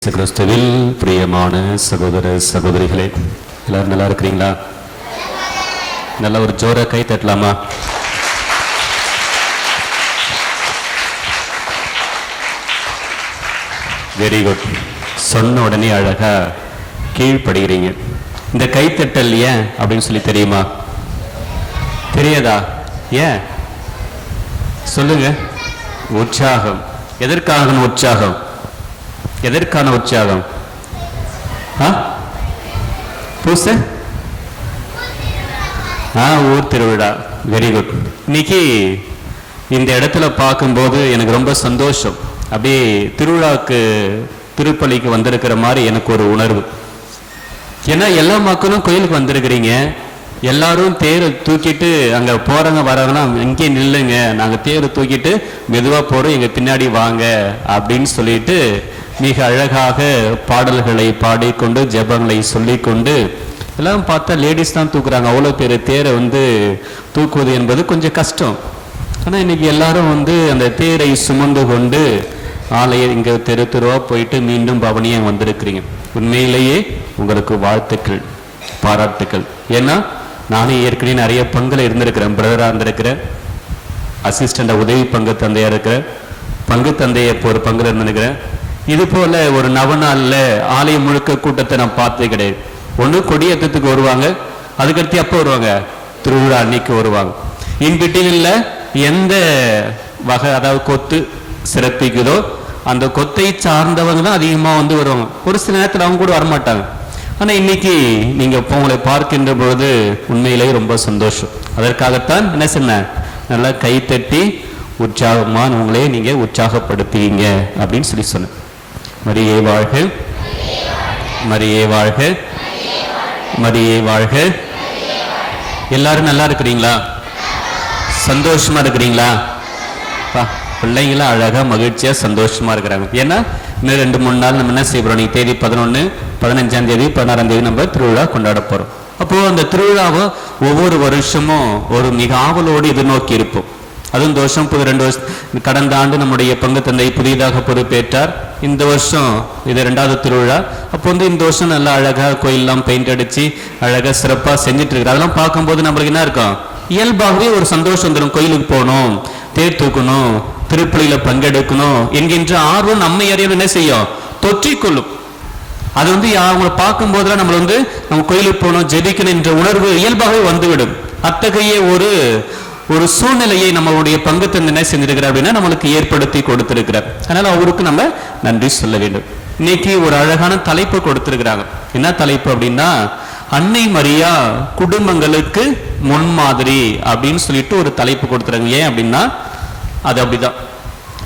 இயேசு கிறிஸ்துவில் பிரியமான சகோதர சகோதரிகளே, எல்லாரும் நல்லா இருக்கிறீங்களா? நல்லா ஒரு ஜோர கை தட்டலாமா? Very good. சொன்ன உடனே அழகா கீழ்ப்படுகிறீங்க. இந்த கைத்தட்டல் ஏன் அப்படின்னு சொல்லி தெரியுமா? தெரியாதா? ஏன் சொல்லுங்க. உற்சாகம். எதற்கான உற்சாகம்? எதற்கான உற்சாகம்? பூச ஊர் திருவிழா. Very good. இன்னைக்கு இந்த இடத்துல பார்க்கும்போது எனக்கு ரொம்ப சந்தோஷம். அப்படியே திருவிழாவுக்கு திருப்பலிக்கு வந்திருக்கிற மாதிரி எனக்கு ஒரு உணர்வு. ஏன்னா எல்லா மக்களும் கோயிலுக்கு வந்திருக்கிறீங்க. எல்லாரும் தேரை தூக்கிட்டு அங்கே போகிறவங்க வரவங்கன்னா இங்கே நில்லுங்க, நாங்கள் தேரை தூக்கிட்டு மெதுவாக போகிறோம், எங்கள் பின்னாடி வாங்க அப்படின்னு சொல்லிட்டு மிக அழகாக பாடல்களை பாடிக்கொண்டு ஜெபங்களை சொல்லிக்கொண்டு எல்லாம் பார்த்தா லேடிஸ் தான் தூக்குறாங்க. அவ்வளோ பேர் தேரை தூக்குவது என்பது கொஞ்சம் கஷ்டம். ஆனால் இன்னைக்கு எல்லாரும் அந்த தேரை சுமந்து கொண்டு ஆலயம் இங்கே தெரு தெருவாக போயிட்டு மீண்டும் பவனியாக வந்திருக்கிறீங்க. உண்மையிலேயே உங்களுக்கு வாழ்த்துக்கள், பாராட்டுக்கள். ஏன்னா நானே ஏற்கனவே நிறைய பங்குல இருந்திருக்கிறேன். பிரதராக இருந்திருக்கிறேன், அசிஸ்டண்டாக உதவி பங்கு தந்தையாக இருக்கிறேன், பங்கு தந்தையை ஒரு பங்குல இருந்திருக்கிறேன். இது போல ஒரு நவநாளில் ஆலயம் முழுக்க கூட்டத்தை நான் பார்த்தது கிடையாது. ஒன்று கொடியேற்றத்துக்கு வருவாங்க, அதுக்கடுத்து எப்போ வருவாங்க? திருவிழா அன்னைக்கு வருவாங்க. இன்பிட்டியில் எந்த வகை அதாவது கொத்து சிறப்பிக்குதோ அந்த கொத்தை சார்ந்தவங்க தான் அதிகமாக வருவாங்க. ஒரு சில நேரத்தில் அவங்க கூட வரமாட்டாங்க. ஆனால் இன்னைக்கு நீங்கள் உங்களை பார்க்கின்ற பொழுது உண்மையிலேயே ரொம்ப சந்தோஷம். அதற்காகத்தான் என்ன சொன்ன, நல்லா கைத்தட்டி உற்சாகமான உங்களே நீங்கள் உற்சாகப்படுத்தீங்க அப்படின்னு சொல்லி சொன்னேன். மரியே வாழ்க, மரியே வாழ்க, மரியே வாழ்க. எல்லாரும் நல்லா இருக்கிறீங்களா? சந்தோஷமா இருக்கிறீங்களா? பிள்ளைங்களாம் அழகா மகிழ்ச்சியா சந்தோஷமா இருக்கிறாங்க. ஏன்னா இன்னும் 2-3 நாள் நம்ம என்ன செய்யறோம்? தேதி 11, 15ஆம் தேதி, 16ஆம் தேதி நம்ம திருவிழா கொண்டாட போறோம். அப்போ அந்த திருவிழாவை ஒவ்வொரு வருஷமும் ஒரு மிக ஆவலோடு எதிர்நோக்கி இருப்போம். அதுவும் இந்த வருஷம் 2 வருஷம் கடந்த ஆண்டு நம்முடைய பங்கு தந்தை புதிதாக பொறுப்பேற்றார். இந்த வருஷம் இது 2வது திருவிழா. அப்போ இந்த வருஷம் நல்லா அழகா கோயிலெல்லாம் பெயிண்ட் அடிச்சு அழகா சிறப்பா செஞ்சுட்டு இருக்கிறார். அதெல்லாம் பார்க்கும்போது நம்மளுக்கு என்ன இருக்கும்? இயல்பாகவே ஒரு சந்தோஷம் வந்துடும். கோயிலுக்கு போகணும், தேர் தூக்கணும், திருப்பலியில பங்கெடுக்கணும் என்கின்ற ஆர்வம் நம்மை அறிய என்ன செய்யும்? தொற்றிக்கொள்ளும். அது அவங்களை பார்க்கும் போதுலாம் நம்ம நம்ம கோயிலுக்கு போகணும், ஜெபிக்கணும் என்ற உணர்வு இயல்பாகவே வந்துவிடும். அத்தகைய ஒரு சூழ்நிலையை நம்மளுடைய பங்கு தந்தை என்ன செஞ்சிருக்கிறார் அப்படின்னா நம்மளுக்கு ஏற்படுத்தி கொடுத்திருக்கிறார். அதனால அவருக்கு நம்ம நன்றி சொல்ல வேண்டும். இன்னைக்கு ஒரு அழகான தலைப்பு கொடுத்திருக்கிறாங்க. என்ன தலைப்பு அப்படின்னா, அன்னை மரியா குடும்பங்களுக்கு முன்மாதிரி அப்படின்னு சொல்லிட்டு ஒரு தலைப்பு கொடுத்துறாங்க. ஏன் அப்படின்னா அது அப்படிதான்.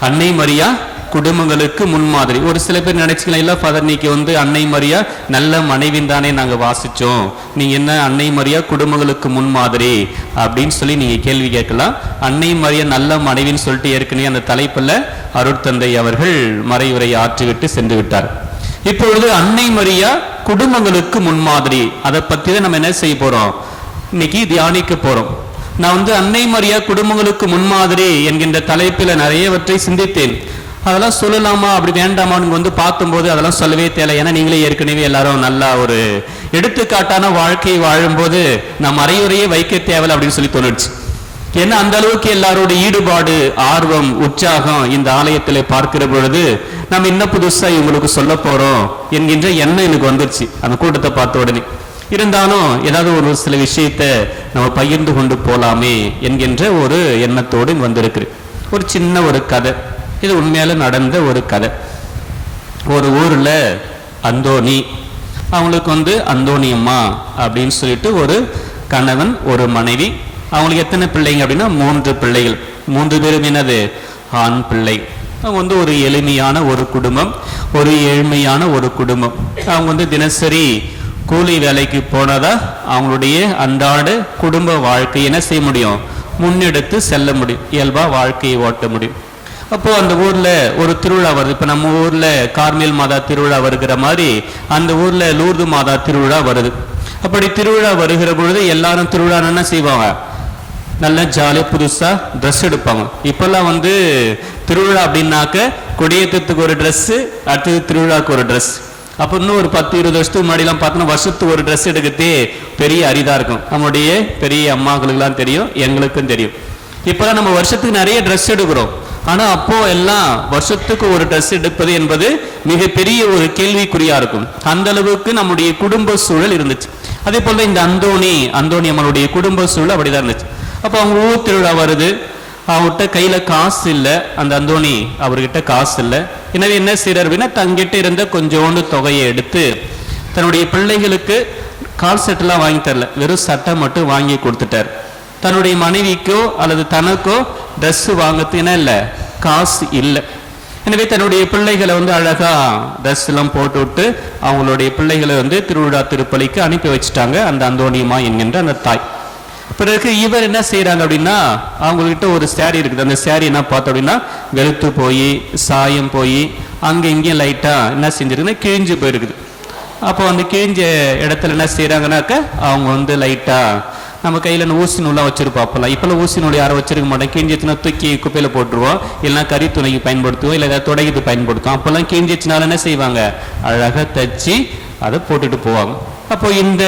அன்னை மரியா குடும்பங்களுக்கு முன்மாதிரி. ஒரு சில பேர் நினைச்சுக்கலாம், இல்ல ஃபாதர் இன்னைக்கு அன்னை மரியா நல்ல மனைவின் தானே நாங்க வாசிச்சோம், நீங்க என்ன அன்னை மரியா குடும்பங்களுக்கு முன்மாதிரி அப்படின்னு சொல்லி நீங்க கேள்வி கேட்கலாம். அன்னை மரியா நல்ல மனைவின்னு சொல்லிட்டு ஏற்கனவே அந்த தலைப்புல அருட்தந்தை அவர்கள் மறைவுரை ஆற்றிவிட்டு சென்று விட்டார். இப்பொழுது அன்னை மரியா குடும்பங்களுக்கு முன்மாதிரி, அதை பத்தி தான் நம்ம என்ன செய்ய போறோம்? இன்னைக்கு தியானிக்க போறோம். நான் அன்னை மரியா குடும்பங்களுக்கு முன்மாதிரி என்கின்ற தலைப்பில் நிறையவற்றை சிந்தித்தேன். அதெல்லாம் சொல்லலாமா அப்படி வேண்டாமான்னு பார்க்கும்போது அதெல்லாம் சொல்லவே தேவை. ஏன்னா நீங்களே ஏற்கனவே எல்லாரும் நல்லா ஒரு எடுத்துக்காட்டான வாழ்க்கையை வாழும்போது நம்ம அறையுறையே வைக்க தேவையில்லை அப்படின்னு சொல்லி தோணுச்சு. ஏன்னா அந்த அளவுக்கு எல்லாரோட ஈடுபாடு, ஆர்வம், உற்சாகம் இந்த ஆலயத்தில் பார்க்கிற பொழுது நம்ம இன்னும் புதுசா இவங்களுக்கு சொல்ல போறோம் என்கின்ற எண்ணம் எனக்கு வந்துருச்சு அந்த கூட்டத்தை பார்த்த உடனே. இருந்தாலும் ஏதாவது ஒரு சில விஷயத்தை நம்ம பகிர்ந்து கொண்டு போலாமே என்கின்ற ஒரு எண்ணத்தோடு வந்திருக்கு. ஒரு சின்ன ஒரு கதை, இது உண்மையால நடந்த ஒரு கதை. ஒரு ஊர்ல அந்தோணி, அவங்களுக்கு அந்தோணி அம்மா அப்படின்னு சொல்லிட்டு ஒரு கணவன், ஒரு மனைவி. அவங்களுக்கு எத்தனை பிள்ளைங்க அப்படின்னா 3 பிள்ளைகள். 3 பேரும் என்னது? ஆண் பிள்ளை. அவங்க ஒரு எளிமையான ஒரு குடும்பம், ஒரு ஏழ்மையான ஒரு குடும்பம். அவங்க தினசரி கூலி வேலைக்கு போனதா அவங்களுடைய அன்றாட குடும்ப வாழ்க்கை என்ன செய்ய முடியும்? முன்னெடுத்து செல்ல முடியும், இயல்பா வாழ்க்கையை ஓட்ட முடியும். அப்போ அந்த ஊர்ல ஒரு திருவிழா வருது. இப்ப நம்ம ஊர்ல கார்மேல் மாதா திருவிழா வருகிற மாதிரி அந்த ஊர்ல லூர்து மாதா திருவிழா வருது. அப்படி திருவிழா வருகிற பொழுது எல்லாரும் திருவிழா என்ன செய்வாங்க? நல்ல ஜாலியாக புதுசாக ட்ரெஸ் எடுப்பாங்க. இப்போல்லாம் திருவிழா அப்படின்னாக்க கொடியேற்றத்துக்கு ஒரு ட்ரெஸ்ஸு, அடுத்தது திருவிழாவுக்கு ஒரு ட்ரெஸ். அப்போ இன்னும் ஒரு 10-20 வருஷத்துக்கு முன்னாடிலாம் பார்த்தோன்னா வருஷத்துக்கு ஒரு ட்ரெஸ் எடுக்கிறதே பெரிய அரிதாக இருக்கும். நம்மளுடைய பெரிய அம்மாக்களுக்கெல்லாம் தெரியும், எங்களுக்கும் தெரியும். இப்போதான் நம்ம வருஷத்துக்கு நிறைய ட்ரெஸ் எடுக்கிறோம். ஆனால் அப்போ எல்லாம் வருஷத்துக்கு ஒரு ட்ரெஸ் எடுப்பது என்பது மிகப்பெரிய ஒரு கேள்விக்குறியா இருக்கும். அந்த அளவுக்கு நம்முடைய குடும்ப சூழல் இருந்துச்சு. அதே போல இந்த அந்தோணி அம்மனுடைய குடும்ப சூழல் அப்படிதான் இருந்துச்சு. அப்போ அவங்க ஊர் திருவிழா வருது, அவங்ககிட்ட கையில காசு இல்லை, அந்த அந்தோணி அவர்கிட்ட காசு இல்லை. எனவே என்ன செய்யறாரு அப்படின்னா, தங்கிட்ட இருந்த கொஞ்சோண்டு தொகையை எடுத்து தன்னுடைய பிள்ளைகளுக்கு கால் செட்டெல்லாம் வாங்கி தரல, வெறும் சட்டை மட்டும் வாங்கி கொடுத்துட்டார். தன்னுடைய மனைவிக்கோ அல்லது தனக்கோ ட்ரெஸ் வாங்கிறதுக்கு என்ன இல்லை, காசு இல்லை. எனவே தன்னுடைய பிள்ளைகளை அழகா ட்ரெஸ் எல்லாம் போட்டு விட்டு அவங்களுடைய பிள்ளைகளை திருவிழா திருப்பலிக்கு அனுப்பி வச்சுட்டாங்க அந்த அந்தோணியம்மா என்கின்ற அந்த தாய். பிறகு இவர் என்ன செய்யறாங்க அப்படின்னா, அவங்ககிட்ட ஒரு சேரீ இருக்குது. அந்த சேரீ என்ன பார்த்தோம் அப்படின்னா வெளுத்து போய் சாயம் போய் அங்கே இங்கேயும் லைட்டா என்ன செஞ்சிருக்குன்னா கிழிஞ்சு போயிருக்குது. அப்போ அந்த கிழிஞ்ச இடத்துல என்ன செய்யறாங்கன்னாக்க அவங்க லைட்டா நம்ம கையில் ஊசி நூலாக வச்சிருப்போம். இப்போல்லாம் ஊசி நூல் யாரும் வச்சிருக்க மாட்டோம். கிழிஞ்சிச்சுன்னா தூக்கி குப்பையில் போட்டுருவோம், இல்லைன்னா கறி துணைக்கு பயன்படுத்துவோம், இல்லை ஏதாவது துடைக்கு பயன்படுத்துவோம். அப்போல்லாம் கிழிஞ்சிச்சுனால என்ன செய்வாங்க, அழகாக தச்சு அதை போட்டுட்டு போவாங்க. அப்போ இந்த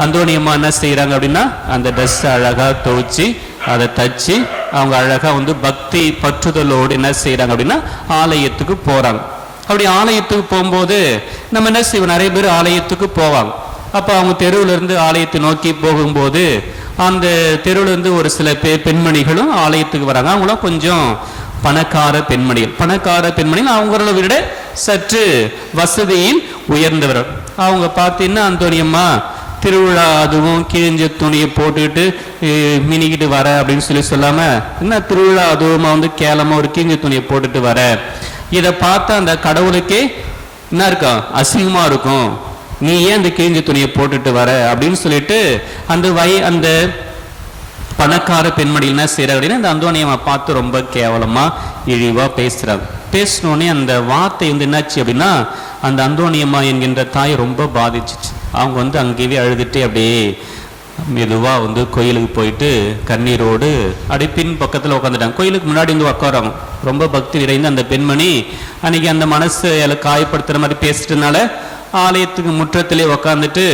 அந்தோணியம்மா என்ன செய்யறாங்க அப்படின்னா, அந்த ட்ரெஸ் அழகா துவைச்சி அதை தச்சு அவங்க அழகா பக்தி பற்றுதலோடு என்ன செய்யறாங்க அப்படின்னா ஆலயத்துக்கு போறாங்க. அப்படி ஆலயத்துக்கு போகும்போது நம்ம என்ன செய்வோம், நிறைய பேர் ஆலயத்துக்கு போவாங்க. அப்போ அவங்க தெருவிலிருந்து ஆலயத்தை நோக்கி போகும்போது அந்த தெருவிலிருந்து ஒரு சில பெண்மணிகளும் ஆலயத்துக்கு வராங்க. அவங்களாம் கொஞ்சம் பணக்கார பெண்மணிகள் அவங்கள விட சற்று வசதியில் உயர்ந்தவர்கள். அவங்க பார்த்தீங்கன்னா அந்தோணியம்மா திருவிழா அதுவும் கிழிஞ்ச துணியை போட்டுக்கிட்டு மினிக்கிட்டு வர அப்படின்னு சொல்லாம, என்ன திருவிழா அதுவும் கேளமா ஒரு கிழிஞ்ச துணியை போட்டுட்டு வர, இதை பார்த்தா அந்த கடவுளுக்கே என்ன இருக்கும், அசிங்கமா இருக்கும், நீ ஏன் அந்த கிழிஞ்ச துணியை போட்டுட்டு வர அப்படின்னு சொல்லிட்டு அந்த பணக்கார பெண்மணி என்ன செய்யறாங்க அப்படின்னா அந்த அந்தோணியம்மா பார்த்து ரொம்ப கேவலமா இழிவா பேசுறாங்க. பேசினோடனே அந்த வார்த்தை என்னாச்சு அப்படின்னா அந்த அந்தோணியம்மா என்கின்ற தாய் ரொம்ப பாதிச்சிச்சு. அவங்க அங்கேயே அழுதுட்டு அப்படியே மெதுவா கோயிலுக்கு போயிட்டு கண்ணீரோடு அப்படியே பின் பக்கத்துல உட்காந்துட்டாங்க. கோயிலுக்கு முன்னாடி உட்காராங்க. ரொம்ப பக்தி நிறைந்த அந்த பெண்மணி அன்னைக்கு அந்த மனசு காயப்படுத்துற மாதிரி பேசிட்டனால ஆலயத்துக்கு முற்றத்திலே உக்காந்துட்டு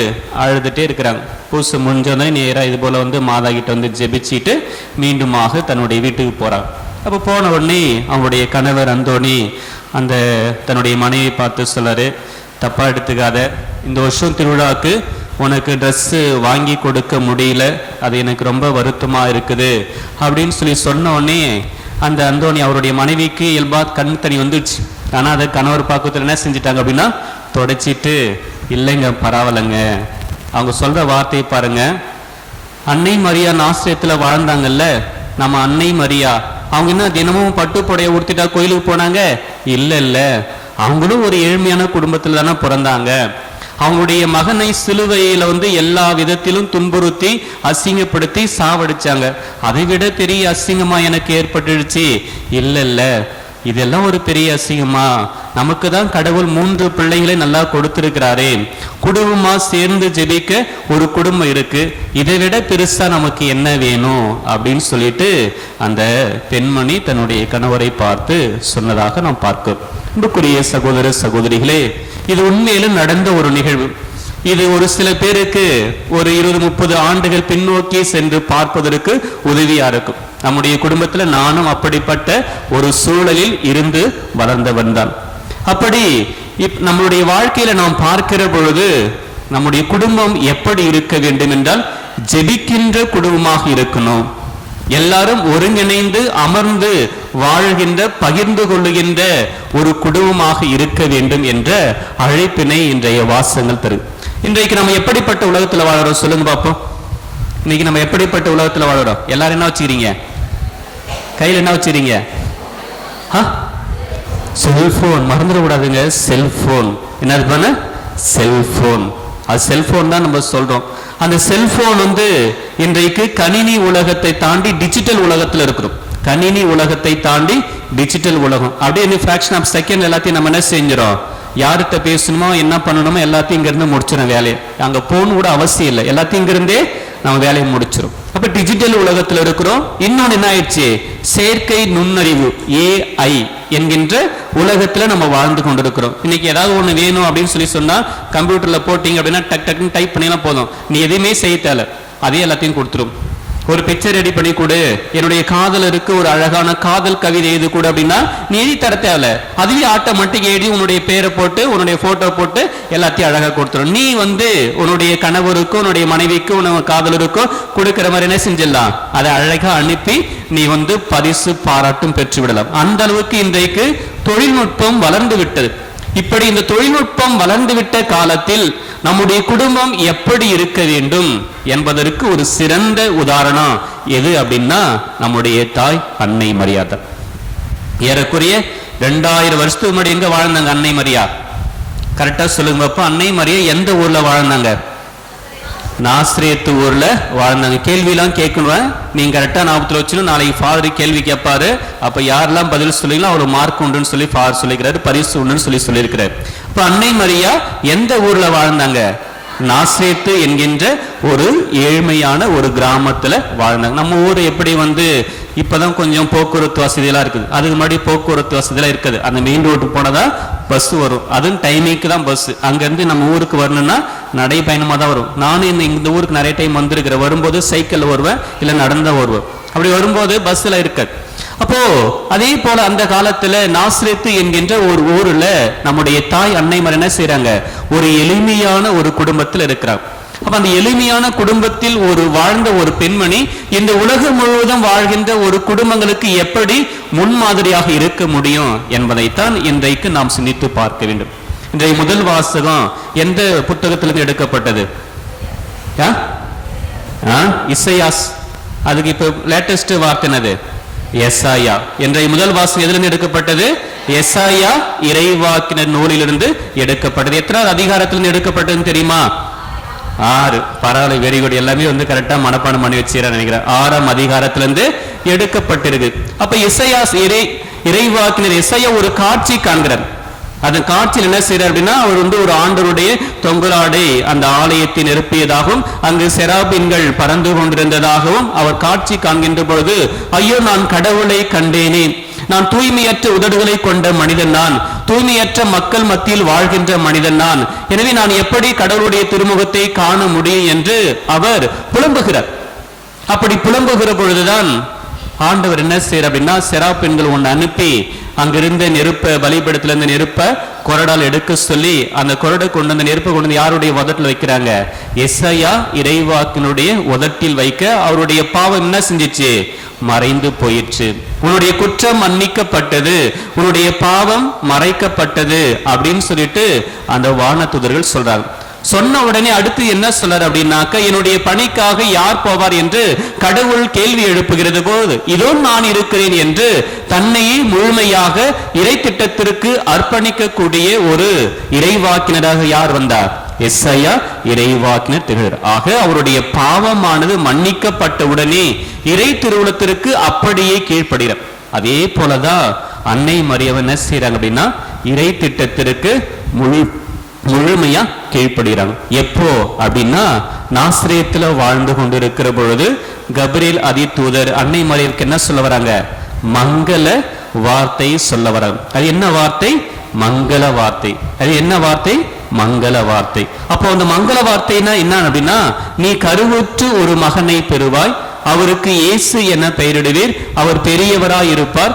அழுதுட்டே இருக்கிறாங்க. பூசை முடிஞ்சோடனே நேராக இது போல மாதா கிட்ட ஜெபிச்சுட்டு மீண்டுமாக தன்னுடைய வீட்டுக்கு போறாங்க. அப்போ போன உடனே அவங்களுடைய கணவர் அந்தோணி அந்த தன்னுடைய மனைவியை பார்த்து சொல்லாரு, தப்பா எடுத்துக்காத, இந்த வருஷம் திருவிழாவுக்கு உனக்கு ட்ரெஸ்ஸு வாங்கி கொடுக்க முடியல, அது எனக்கு ரொம்ப வருத்தமா இருக்குது அப்படின்னு சொன்ன உடனே அந்த அந்தோணி அவருடைய மனைவிக்கு இயல்பா கண் தனி வந்துடுச்சு. ஆனால் அதை கணவர் பக்கத்தில் என்ன செஞ்சிட்டாங்க அப்படின்னா தொடச்சிட்டு, இல்லைங்க பரவாயில்லைங்க. அவங்க சொல்ற வார்த்தையை பாருங்க, அன்னை மரியா ஆசிரியத்தில் வாழ்ந்தாங்கல்ல நம்ம அன்னை மரியா, அவங்க என்ன தினமும் பட்டு புடைய உடுத்திட்டா கோயிலுக்கு போனாங்க? இல்லை, அவங்களும் ஒரு ஏழ்மையான குடும்பத்தில் தானே பிறந்தாங்க. அவங்களுடைய மகனை சிலுவையில எல்லா விதத்திலும் துன்புறுத்தி அசிங்கப்படுத்தி சாவடிச்சாங்க. அதை விட பெரிய அசிங்கமா எனக்கு ஏற்பட்டுடுச்சு. இல்லை, இதெல்லாம் ஒரு பெரிய அசிங்கமா? நமக்கு தான் கடவுள் 3 பிள்ளைகளை நல்லா கொடுத்திருக்கிறாரே, குடும்பமா சேர்ந்து ஜெபிக்க ஒரு குடும்பம் இருக்கு, இதை விட பெருசா நமக்கு என்ன வேணும் அப்படின்னு சொல்லிட்டு அந்த பெண்மணி தன்னுடைய கணவரை பார்த்து சொன்னதாக நாம் பார்க்கிறோம். அன்புக்குரிய சகோதர சகோதரிகளே, இது உண்மையிலும் நடந்த ஒரு நிகழ்வு. இது ஒரு சில பேருக்கு ஒரு 20-30 ஆண்டுகள் பின்னோக்கி சென்று பார்ப்பதற்கு உதவியா இருக்கும். நம்முடைய குடும்பத்துல நானும் அப்படிப்பட்ட ஒரு சூழலில் இருந்து வளர்ந்தவன் தான். அப்படி நம்மளுடைய வாழ்க்கையில நாம் பார்க்கிற பொழுது நம்முடைய குடும்பம் எப்படி இருக்க வேண்டும் என்றால் ஜெபிக்கின்ற குடும்பமாக இருக்கணும். எல்லாரும் ஒருங்கிணைந்து அமர்ந்து வாழ்கின்ற பகிர்ந்து கொள்ளுகின்ற ஒரு குடும்பமாக இருக்க வேண்டும் என்ற அழைப்பினை இன்றைய வாசகங்கள் தரும். இன்றைக்கு நம்ம எப்படிப்பட்ட உலகத்துல வாழறோம் சொல்லுங்க பார்ப்போம். இன்னைக்கு நம்ம எப்படிப்பட்ட உலகத்துல வாழறோம்? எல்லாரும் என்ன வச்சுக்கிறீங்க கையில்? என்ன வச்சுக்கிறீங்க? செல்போன். மறந்துடக்கூடாதுங்க, செல்போன். என்ன செல்போன்? அது செல்போன் தான் நம்ம சொல்றோம். அந்த செல்போன் இன்றைக்கு கணினி உலகத்தை தாண்டி டிஜிட்டல் உலகத்துல இருக்கிறோம். கணினி உலகத்தை தாண்டி டிஜிட்டல் உலகம். அப்படியே ஃபிராக்ஷன் ஆஃப் செகண்ட் எல்லாத்தையும் நம்ம என்ன செஞ்சிடும், யார்கிட்ட பேசணுமோ என்ன பண்ணணுமோ எல்லாத்தையும் இங்க இருந்து முடிச்சிடும் வேலையை. அங்க போன் கூட அவசியம் இல்லை, எல்லாத்தையும் இங்க இருந்தே நம்ம வேலையை முடிச்சிடும். அப்ப டிஜிட்டல் உலகத்துல இருக்கிறோம். இன்னொன்னு என்ன ஆயிடுச்சு, செயற்கை நுண்ணறிவு AI என்கின்ற உலகத்துல நம்ம வாழ்ந்து கொண்டிருக்கிறோம். இன்னைக்கு ஏதாவது ஒண்ணு வேணும் அப்படின்னு சொன்னா கம்ப்யூட்டர்ல போட்டீங்க அப்படின்னா டக் டக்குன்னு டைப் பண்ணினா போதும், நீ எதையுமே செய்ய தேவை, அதே எல்லாத்தையும் கொடுத்துரும். ஒரு பிக்சர் ரெடி பண்ணி கொடு, என்னுடைய காதலருக்கு ஒரு அழகான காதல் கவிதை எழுதி கொடு அப்படின்னா நீ எழுதி தர தேவையில்ல, அதுவே ஆட்டோமேட்டிக் எழுதி உன்னுடைய பேரை போட்டு உன்னுடைய போட்டோ போட்டு எல்லாத்தையும் அழகா கொடுத்துரும். நீ உன்னுடைய கணவருக்கும் உன்னுடைய மனைவிக்கும் உன்னுடைய காதலருக்கும் கொடுக்கிற மாதிரி என்ன செஞ்சிடலாம், அதை அழகா அனுப்பி நீ பரிசு பாராட்டும் பெற்று விடலாம். அந்த அளவுக்கு இன்றைக்கு தொழில்நுட்பம் வளர்ந்து விட்டது. இப்படி இந்த தொழில்நுட்பம் வளர்ந்துவிட்ட காலத்தில் நம்முடைய குடும்பம் எப்படி இருக்க வேண்டும் என்பதற்கு ஒரு சிறந்த உதாரணம் எது அப்படின்னா நம்முடைய தாய் அன்னை மரியாதை. ஏறக்குறைய 2000 வருஷத்துக்கு முன்னாடி எங்க வாழ்ந்தாங்க அன்னை மரியா? கரெக்டா சொல்லுங்க பாப்பா, அன்னை மரியா எந்த ஊர்ல வாழ்ந்தாங்க? நாசரேத்து ஊர்ல வாழ்ந்தாங்க. கேள்வியெல்லாம் கேட்கணும், நீங்க கரெக்டா ஞாபகத்துல வச்சுன்னு நாளைக்கு ஃபாதர் கேள்வி கேட்பாரு, அப்ப யாரெல்லாம் பதில் சொல்லிக்கலாம் அவர் மார்க் உண்டுன்னு சொல்லி ஃபாதர் சொல்லிக்கிறாரு, பரிசு உண்டுன்னு சொல்லியிருக்கிறாரு. இப்ப அன்னை மரியா எந்த ஊர்ல வாழ்ந்தாங்க? நாசரேத்து என்கின்ற ஒரு ஏழ்மையான ஒரு கிராமத்துல வாழ்ந்தாங்க. நம்ம ஊர் எப்படி இப்பதான் கொஞ்சம் போக்குவரத்து வசதியெல்லாம் இருக்குது, அதுக்கு முன்னாடி போக்குவரத்து வசதியெல்லாம் இருக்குது. அந்த மெயின் ரோட்டு போனதான் பஸ் வரும், அதுவும் டைமிங்க்கு தான் பஸ். அங்கிருந்து நம்ம ஊருக்கு வரணும்னா நடைப்பயணமா தான் வரும். நானும் இந்த ஊருக்கு நிறைய டைம் வந்திருக்கிறேன். வரும்போது சைக்கிள் வருவேன், இல்லை நடந்தா வருவேன். அப்படி வரும்போது பஸ்ல இருக்காது. அப்போ அதே போல அந்த காலத்துல நாசரேத்து என்கின்ற ஒரு ஊர்ல நம்முடைய தாய் அன்னை மரியா என்ன செய்யறாங்க, ஒரு எளிமையான ஒரு குடும்பத்தில் இருக்கிறாங்க. அப்ப அந்த எளிமையான குடும்பத்தில் வாழ்ந்த ஒரு பெண்மணி இந்த உலகம் முழுவதும் வாழ்கின்ற ஒரு குடும்பங்களுக்கு எப்படி முன்மாதிரியாக இருக்க முடியும் என்பதைத்தான் இன்றைக்கு நாம் சிந்தித்து பார்க்க வேண்டும். இன்றைய முதல் வாசகம் எந்த புத்தகத்திலிருந்து எடுக்கப்பட்டது? இசையாஸ். அதுக்கு இப்ப லேட்டஸ்ட் வார்த்தை என்னது? எசாயா. இன்றைய முதல் வாசகம் எதிலிருந்து எடுக்கப்பட்டது? எசாயா இறைவாக்கினர் நூலிலிருந்து எடுக்கப்பட்டது. எத்தனாவது அதிகாரத்திலிருந்து எடுக்கப்பட்டதுன்னு தெரியுமா? 6. பரவாயில்ல, வெரி குட். எல்லாமே கரெக்டா மனப்பாடம் பண்ணி வச்சுக்கிறேன் நினைக்கிறேன். 6ஆம் அதிகாரத்திலிருந்து எடுக்கப்பட்டிருக்கு. அப்ப எசாயா இறைவாக்கினர் எசாயா ஒரு காட்சி காண்கிறார். அந்த காட்சியில் என்ன செய்யறார் அப்படின்னா, அவர் ஒரு ஆண்டவருடைய தொங்கலாடை அந்த ஆலயத்தை நிரப்பியதாகவும் அங்கு செராபின்கள் பறந்து கொண்டிருந்ததாகவும் அவர் காட்சி காண்கின்ற பொழுது, ஐயோ நான் கடவுளை கண்டேனே, நான் தூய்மையற்ற உதடுகளை கொண்ட மனிதன், நான் தூய்மையற்ற மக்கள் மத்தியில் வாழ்கின்ற மனிதன் நான், எனவே நான் எப்படி கடவுளுடைய திருமுகத்தை காண முடியும் என்று அவர் புலம்புகிறார். அப்படி புலம்புகிற பொழுதுதான் ஆண்டவர் என்ன செய்யற அப்படின்னா, செராபின்கள் ஒன்று அனுப்பி அங்கிருந்த நெருப்ப பலிபீடத்துல இருந்த நெருப்ப கொரடால் எடுக்க சொல்லி அந்த கொரடை கொண்டு அந்த நெருப்பை கொண்டு யாருடைய உதட்டில் வைக்கிறாங்க? எசாயா இறைவாக்கினுடைய உதட்டில் வைக்க அவருடைய பாவம் என்ன செஞ்சிச்சு? மறைந்து போயிற்று. உன்னுடைய குற்றம் மன்னிக்கப்பட்டது, உன்னுடைய பாவம் மறைக்கப்பட்டது அப்படின்னு சொல்லிட்டு அந்த வானதூதர்கள் சொல்றாங்க. சொன்ன உடனே அடுத்து என்ன சொல்றார் அப்படின்னாக்க, என்னுடைய பணிக்காக யார் போவார் என்று கடவுள் கேள்வி எழுப்புகிறது போது இதோ நான் இருக்கிறேன் என்று தன்னையே முழுமையாக இறை திட்டத்திற்கு அர்ப்பணிக்கக்கூடிய ஒரு இறைவாக்கினராக யார் வந்தார்? எசாயா இறைவாக்கினர் திகழ்கிறார். ஆக அவருடைய பாவமானது மன்னிக்கப்பட்ட உடனே இறை திருவுளத்திற்கு அப்படியே கீழ்ப்படுகிறார். அதே போலதான் அன்னை மரியா என்ன செய்யறாங்க அப்படின்னா, இறை திட்டத்திற்கு முழுமையா கீழ்ப்படுகிறாங்க. எப்போ அப்படின்னா, நாசரேத்துல வாழ்ந்து கொண்டிருக்கிற பொழுது கபிரியேல் அதிதூதர் அன்னை மரியாவுக்கு என்ன சொல்ல வராங்க? மங்கள வார்த்தை சொல்ல வராங்க. அது என்ன வார்த்தை? மங்கள வார்த்தை. அது என்ன வார்த்தை? மங்கள வார்த்தை. அப்போ அந்த மங்கள வார்த்தைனா என்ன அப்படின்னா, நீ கருவுற்று ஒரு மகனை பெறுவாய், அவருக்கு இயேசு என பெயரிடுவீர், அவர் பெரியவராய் இருப்பார்,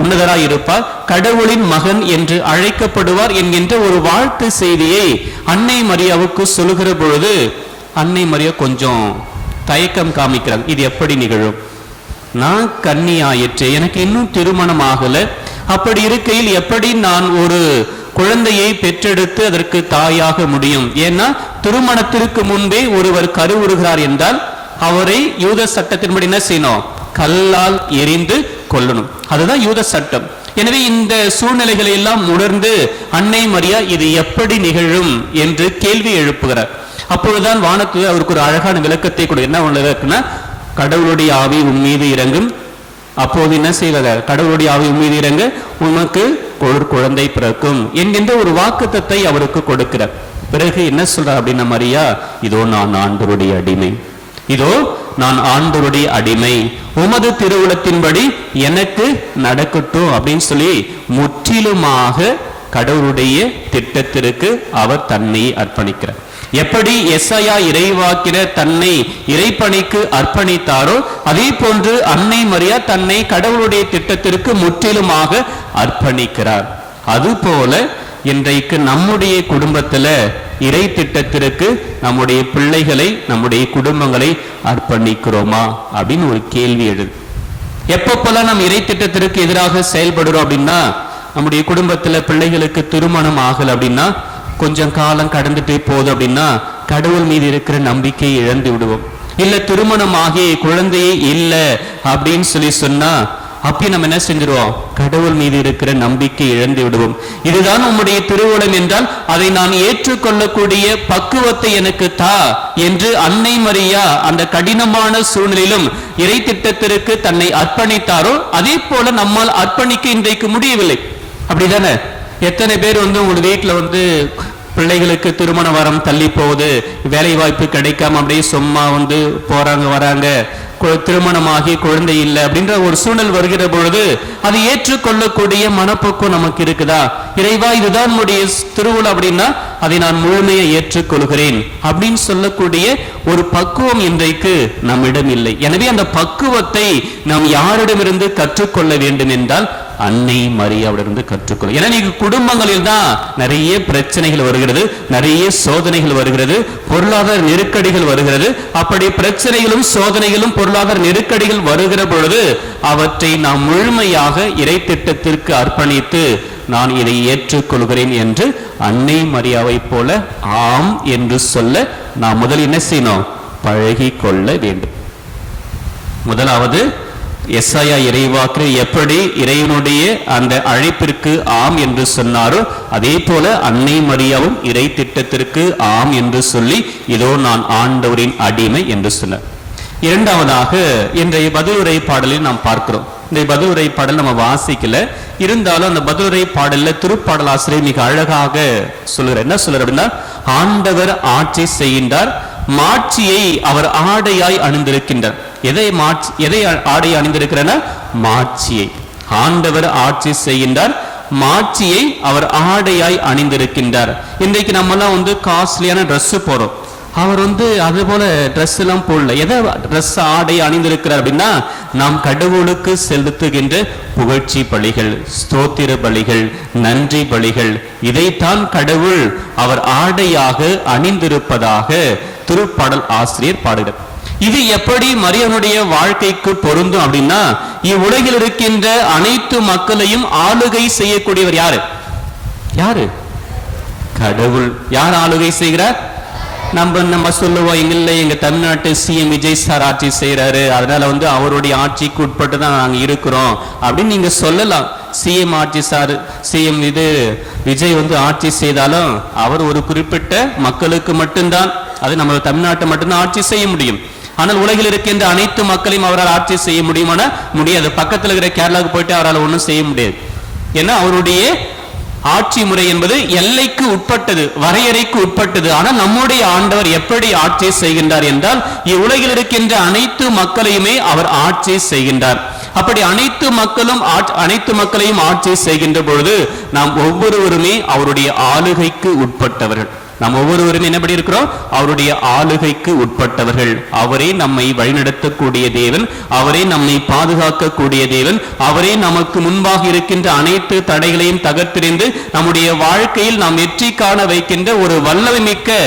உன்னதராய் இருப்பார், கடவுளின் மகன் என்று அழைக்கப்படுவார் என்கின்ற ஒரு வாழ்த்து செய்தியை அன்னை மரியாவுக்கு சொல்லுகிற பொழுது அன்னை மரியா கொஞ்சம் தயக்கம் காமிக்கிறாங்க. இது எப்படி நிகழும்? நான் கன்னி ஆயிற்று, எனக்கு இன்னும் திருமணம் ஆகல, அப்படி இருக்கையில் எப்படி நான் ஒரு குழந்தையை பெற்றெடுத்து அதற்கு தாயாக முடியும்? ஏன்னா திருமணத்திற்கு முன்பே ஒருவர் கருவுறுகிறார் என்றால் அவரை யூத சட்டத்தின்படி என்ன செய்யணும்? கல்லால் எரிந்து கொல்லணும். அதுதான் யூத சட்டம். எனவே இந்த சூழ்நிலைகளை எல்லாம் உணர்ந்து அன்னை மரியா இது எப்படி நிகழும் என்று கேள்வி எழுப்புகிறார். அப்பொழுதுதான் வானத்து அவருக்கு ஒரு அழகான விளக்கத்தை கூட என்ன இருக்குன்னா, கடவுளுடைய ஆவி உன் மீது இறங்கும், அப்போது என்ன செய்வார்? கடவுளுடைய ஆவி உன் மீது இறங்க, உனக்கு ஒரு குழந்தை பிறக்கும் என்கின்ற ஒரு வாக்குத்தத்தை அவருக்கு கொடுக்கிறார். பிறகு என்ன சொல்றார் அப்படின்னா, மரியா இதோ நான் ஆண்டவருடைய அடிமை, இதோ நான் ஆண்டவருடைய அடிமை, உமது திருவுளத்தின்படி எனக்கு நடக்கட்டும் அப்படின்னு சொல்லி முற்றிலுமாக கடவுளுடைய திட்டத்திற்கு அவர் தன்னை அர்ப்பணிக்கிறார். எப்படி எஸ்ஐயா இறைவாக்கினர் தன்னை இறைப்பணிக்கு அர்ப்பணித்தாரோ அதே போன்று அன்னை மரியா தன்னை கடவுளுடைய திட்டத்திற்கு முற்றிலுமாக அர்ப்பணிக்கிறார். அதுபோல இன்றைக்கு நம்முடைய குடும்பத்துல இறை திட்டத்திற்கு நம்முடைய பிள்ளைகளை, நம்முடைய குடும்பங்களை அர்ப்பணிக்கிறோமா அப்படின்னு ஒரு கேள்வி எழுது. எப்பப்பெல்லாம் நம்ம இறை திட்டத்திற்கு எதிராக செயல்படுறோம் அப்படின்னா, நம்முடைய குடும்பத்துல பிள்ளைகளுக்கு திருமணம் ஆகல அப்படின்னா, கொஞ்சம் காலம் கடந்துட்டே போகுது அப்படின்னா கடவுள் மீது இருக்கிற நம்பிக்கையை இழந்து விடுவோம். இல்ல திருமணம் ஆகிய குழந்தையே இல்லை அப்படின்னு சொல்லி சொன்னா அப்படி நம்ம என்ன செஞ்சிருவோம், கடவுள் மீது இருக்கிற நம்பிக்கை இழந்து விடுவோம். இதுதான் உம்முடைய திருவுளம் என்றால் அதை நான் ஏற்றுக்கொள்ளக்கூடிய பக்குவத்தை எனக்கு தா என்று அன்னை மரியா அந்த கடினமான சூழ்நிலையிலும் இறை திட்டத்திற்கு தன்னை அர்ப்பணித்தாரோ அதே போல நம்மால் அர்ப்பணிக்க இன்றைக்கு முடியவில்லை. அப்படிதானே? எத்தனை பேர் உங்க வீட்டுல பிள்ளைகளுக்கு திருமண வரம் தள்ளி போகுது, வேலை வாய்ப்பு கிடைக்காம அப்படியே சும்மா போறாங்க வராங்க, திருமணமாகி குழந்தை இல்லை அப்படின்ற ஒரு சூழல் வருகிற பொழுது அதை ஏற்றுக்கொள்ளக்கூடிய மனப்போக்கம் நமக்கு இருக்குதா? இறைவா இதுதான் நம்முடைய திருவுளம் அப்படின்னா அதை நான் முழுமையை ஏற்றுக்கொள்கிறேன் அப்படின்னு சொல்லக்கூடிய ஒரு பக்குவம் இன்றைக்கு நம்மிடம் இல்லை. எனவே அந்த பக்குவத்தை நாம் யாரிடமிருந்து கற்றுக்கொள்ள வேண்டும் என்றால் அன்னை மரியாவிலிருந்து கற்றுக்கொள்ளும். ஏன்னா நீங்க குடும்பங்களில் தான் நிறைய பிரச்சனைகள் வருகிறது, நிறைய சோதனைகள் வருகிறது, பொருளாதார நெருக்கடிகள் வருகிறது. அப்படி பிரச்சனைகளும் சோதனைகளும் பொருளாதார நெருக்கடிகள் வருகிற பொழுது அவற்றை நாம் முழுமையாக இறை திட்டத்திற்கு அர்ப்பணித்து நான் இதை ஏற்றுக்கொள்கிறேன் என்று அன்னை மரியாவை போல ஆம் என்று சொல்ல நாம் முதல் என்ன செய்யணும், பழகி கொள்ள வேண்டும். முதலாவது எஸ்ஐயா இறைவாக்கு எப்படி இறைவனுடைய அந்த அழைப்பிற்கு ஆம் என்று சொன்னாரோ அதே போல அன்னை மரியாவும் இறை திட்டத்திற்கு ஆம் என்று சொல்லி இதோ நான் ஆண்டவரின் அடிமை என்று சொன்னார். இரண்டாவதாக இன்றைய பதிலுரை பாடலில் நாம் பார்க்கிறோம். இந்த பதிலுரை பாடல் நம்ம வாசிக்கல, இருந்தாலும் அந்த பதிலுரை பாடல்ல திருப்பாடல் ஆசிரியர் மிக அழகாக சொல்லுகிறார். என்ன சொல்றார் அப்படின்னா, ஆண்டவர் ஆட்சி செய்கின்றார், மாட்சியை அவர் ஆடையாய் அணிந்திருக்கின்றார். எதை ஆடை அணிந்திருக்கிறார்? மாட்சியை. ஆண்டவர் ஆட்சி செய்கின்றார், மாட்சியை அவர் ஆடையாய் அணிந்திருக்கின்றார். இன்றைக்கு நம்ம எல்லாம் காஸ்ட்லியான ட்ரெஸ் போறோம், அவர் அது போல ட்ரெஸ் எல்லாம் போடல. எதை ட்ரெஸ் ஆடை அணிந்திருக்கிறார் அப்படின்னா நாம் கடவுளுக்கு செலுத்துகின்ற புகழ்ச்சி பலிகள், ஸ்தோத்திர பலிகள், நன்றி பலிகள், இதைத்தான் கடவுள் அவர் ஆடையாக அணிந்திருப்பதாக திருப்பாடல் ஆசிரியர் பாடுகிறார். இது எப்படி மரியனுடைய வாழ்க்கைக்கு பொருந்தும் அப்படின்னா, இவ்வுலகில் இருக்கின்ற அனைத்து மக்களையும் ஆளுகை செய்யக்கூடியவர் யாரு? யாரு? கடவுள். யார் ஆளுகை செய்கிறார்? நம்ம சொல்லுவோம், எங்க தமிழ்நாட்டு சிஎம் விஜய் சார் ஆட்சி செய்யறாரு, அதனால அவருடைய ஆட்சிக்கு உட்பட்டு தான் நாங்க இருக்கிறோம் அப்படின்னு நீங்க சொல்லலாம். சிஎம் ஆட்சி சார், சிஎம் விஜய் ஆட்சி செய்தாலும் அவர் ஒரு குறிப்பிட்ட மக்களுக்கு மட்டும்தான், அது நம்ம தமிழ்நாட்டை மட்டும்தான் ஆட்சி செய்ய முடியும். ஆனால் உலகில் இருக்கின்ற அனைத்து மக்களையும் அவரால் ஆட்சி செய்ய முடியுமானா முடியாது. பக்கத்தில் இருக்கிற கேரளாவுக்கு போயிட்டு அவரால் ஒன்றும் செய்ய முடியாது. ஏன்னா அவருடைய ஆட்சி முறை என்பது எல்லைக்கு உட்பட்டது, வரையறைக்கு உட்பட்டது. ஆனால் நம்முடைய ஆண்டவர் எப்படி ஆட்சி செய்கின்றார் என்றால் இவ்வுலகில் இருக்கின்ற அனைத்து மக்களையுமே அவர் ஆட்சி செய்கின்றார். அப்படி அனைத்து மக்களையும் ஆட்சி செய்கின்ற பொழுது நாம் ஒவ்வொருவருமே அவருடைய ஆளுகைக்கு உட்பட்டவர்கள். நாம் ஒவ்வொருவரும் என்னபடி இருக்கிறோம்? அவருடைய ஆளுகைக்கு உட்பட்டவர்கள். அவரே நம்மை வழிநடத்தக்கூடிய தேவன், அவரே நம்மை பாதுகாக்கக்கூடிய தேவன், அவரே நமக்கு முன்பாக இருக்கின்ற அனைத்து தடைகளையும் தகர்த்தெறிந்து நம்முடைய வாழ்க்கையில் நாம் வெற்றி காண வைக்கின்ற ஒரு வல்லமை மிக்க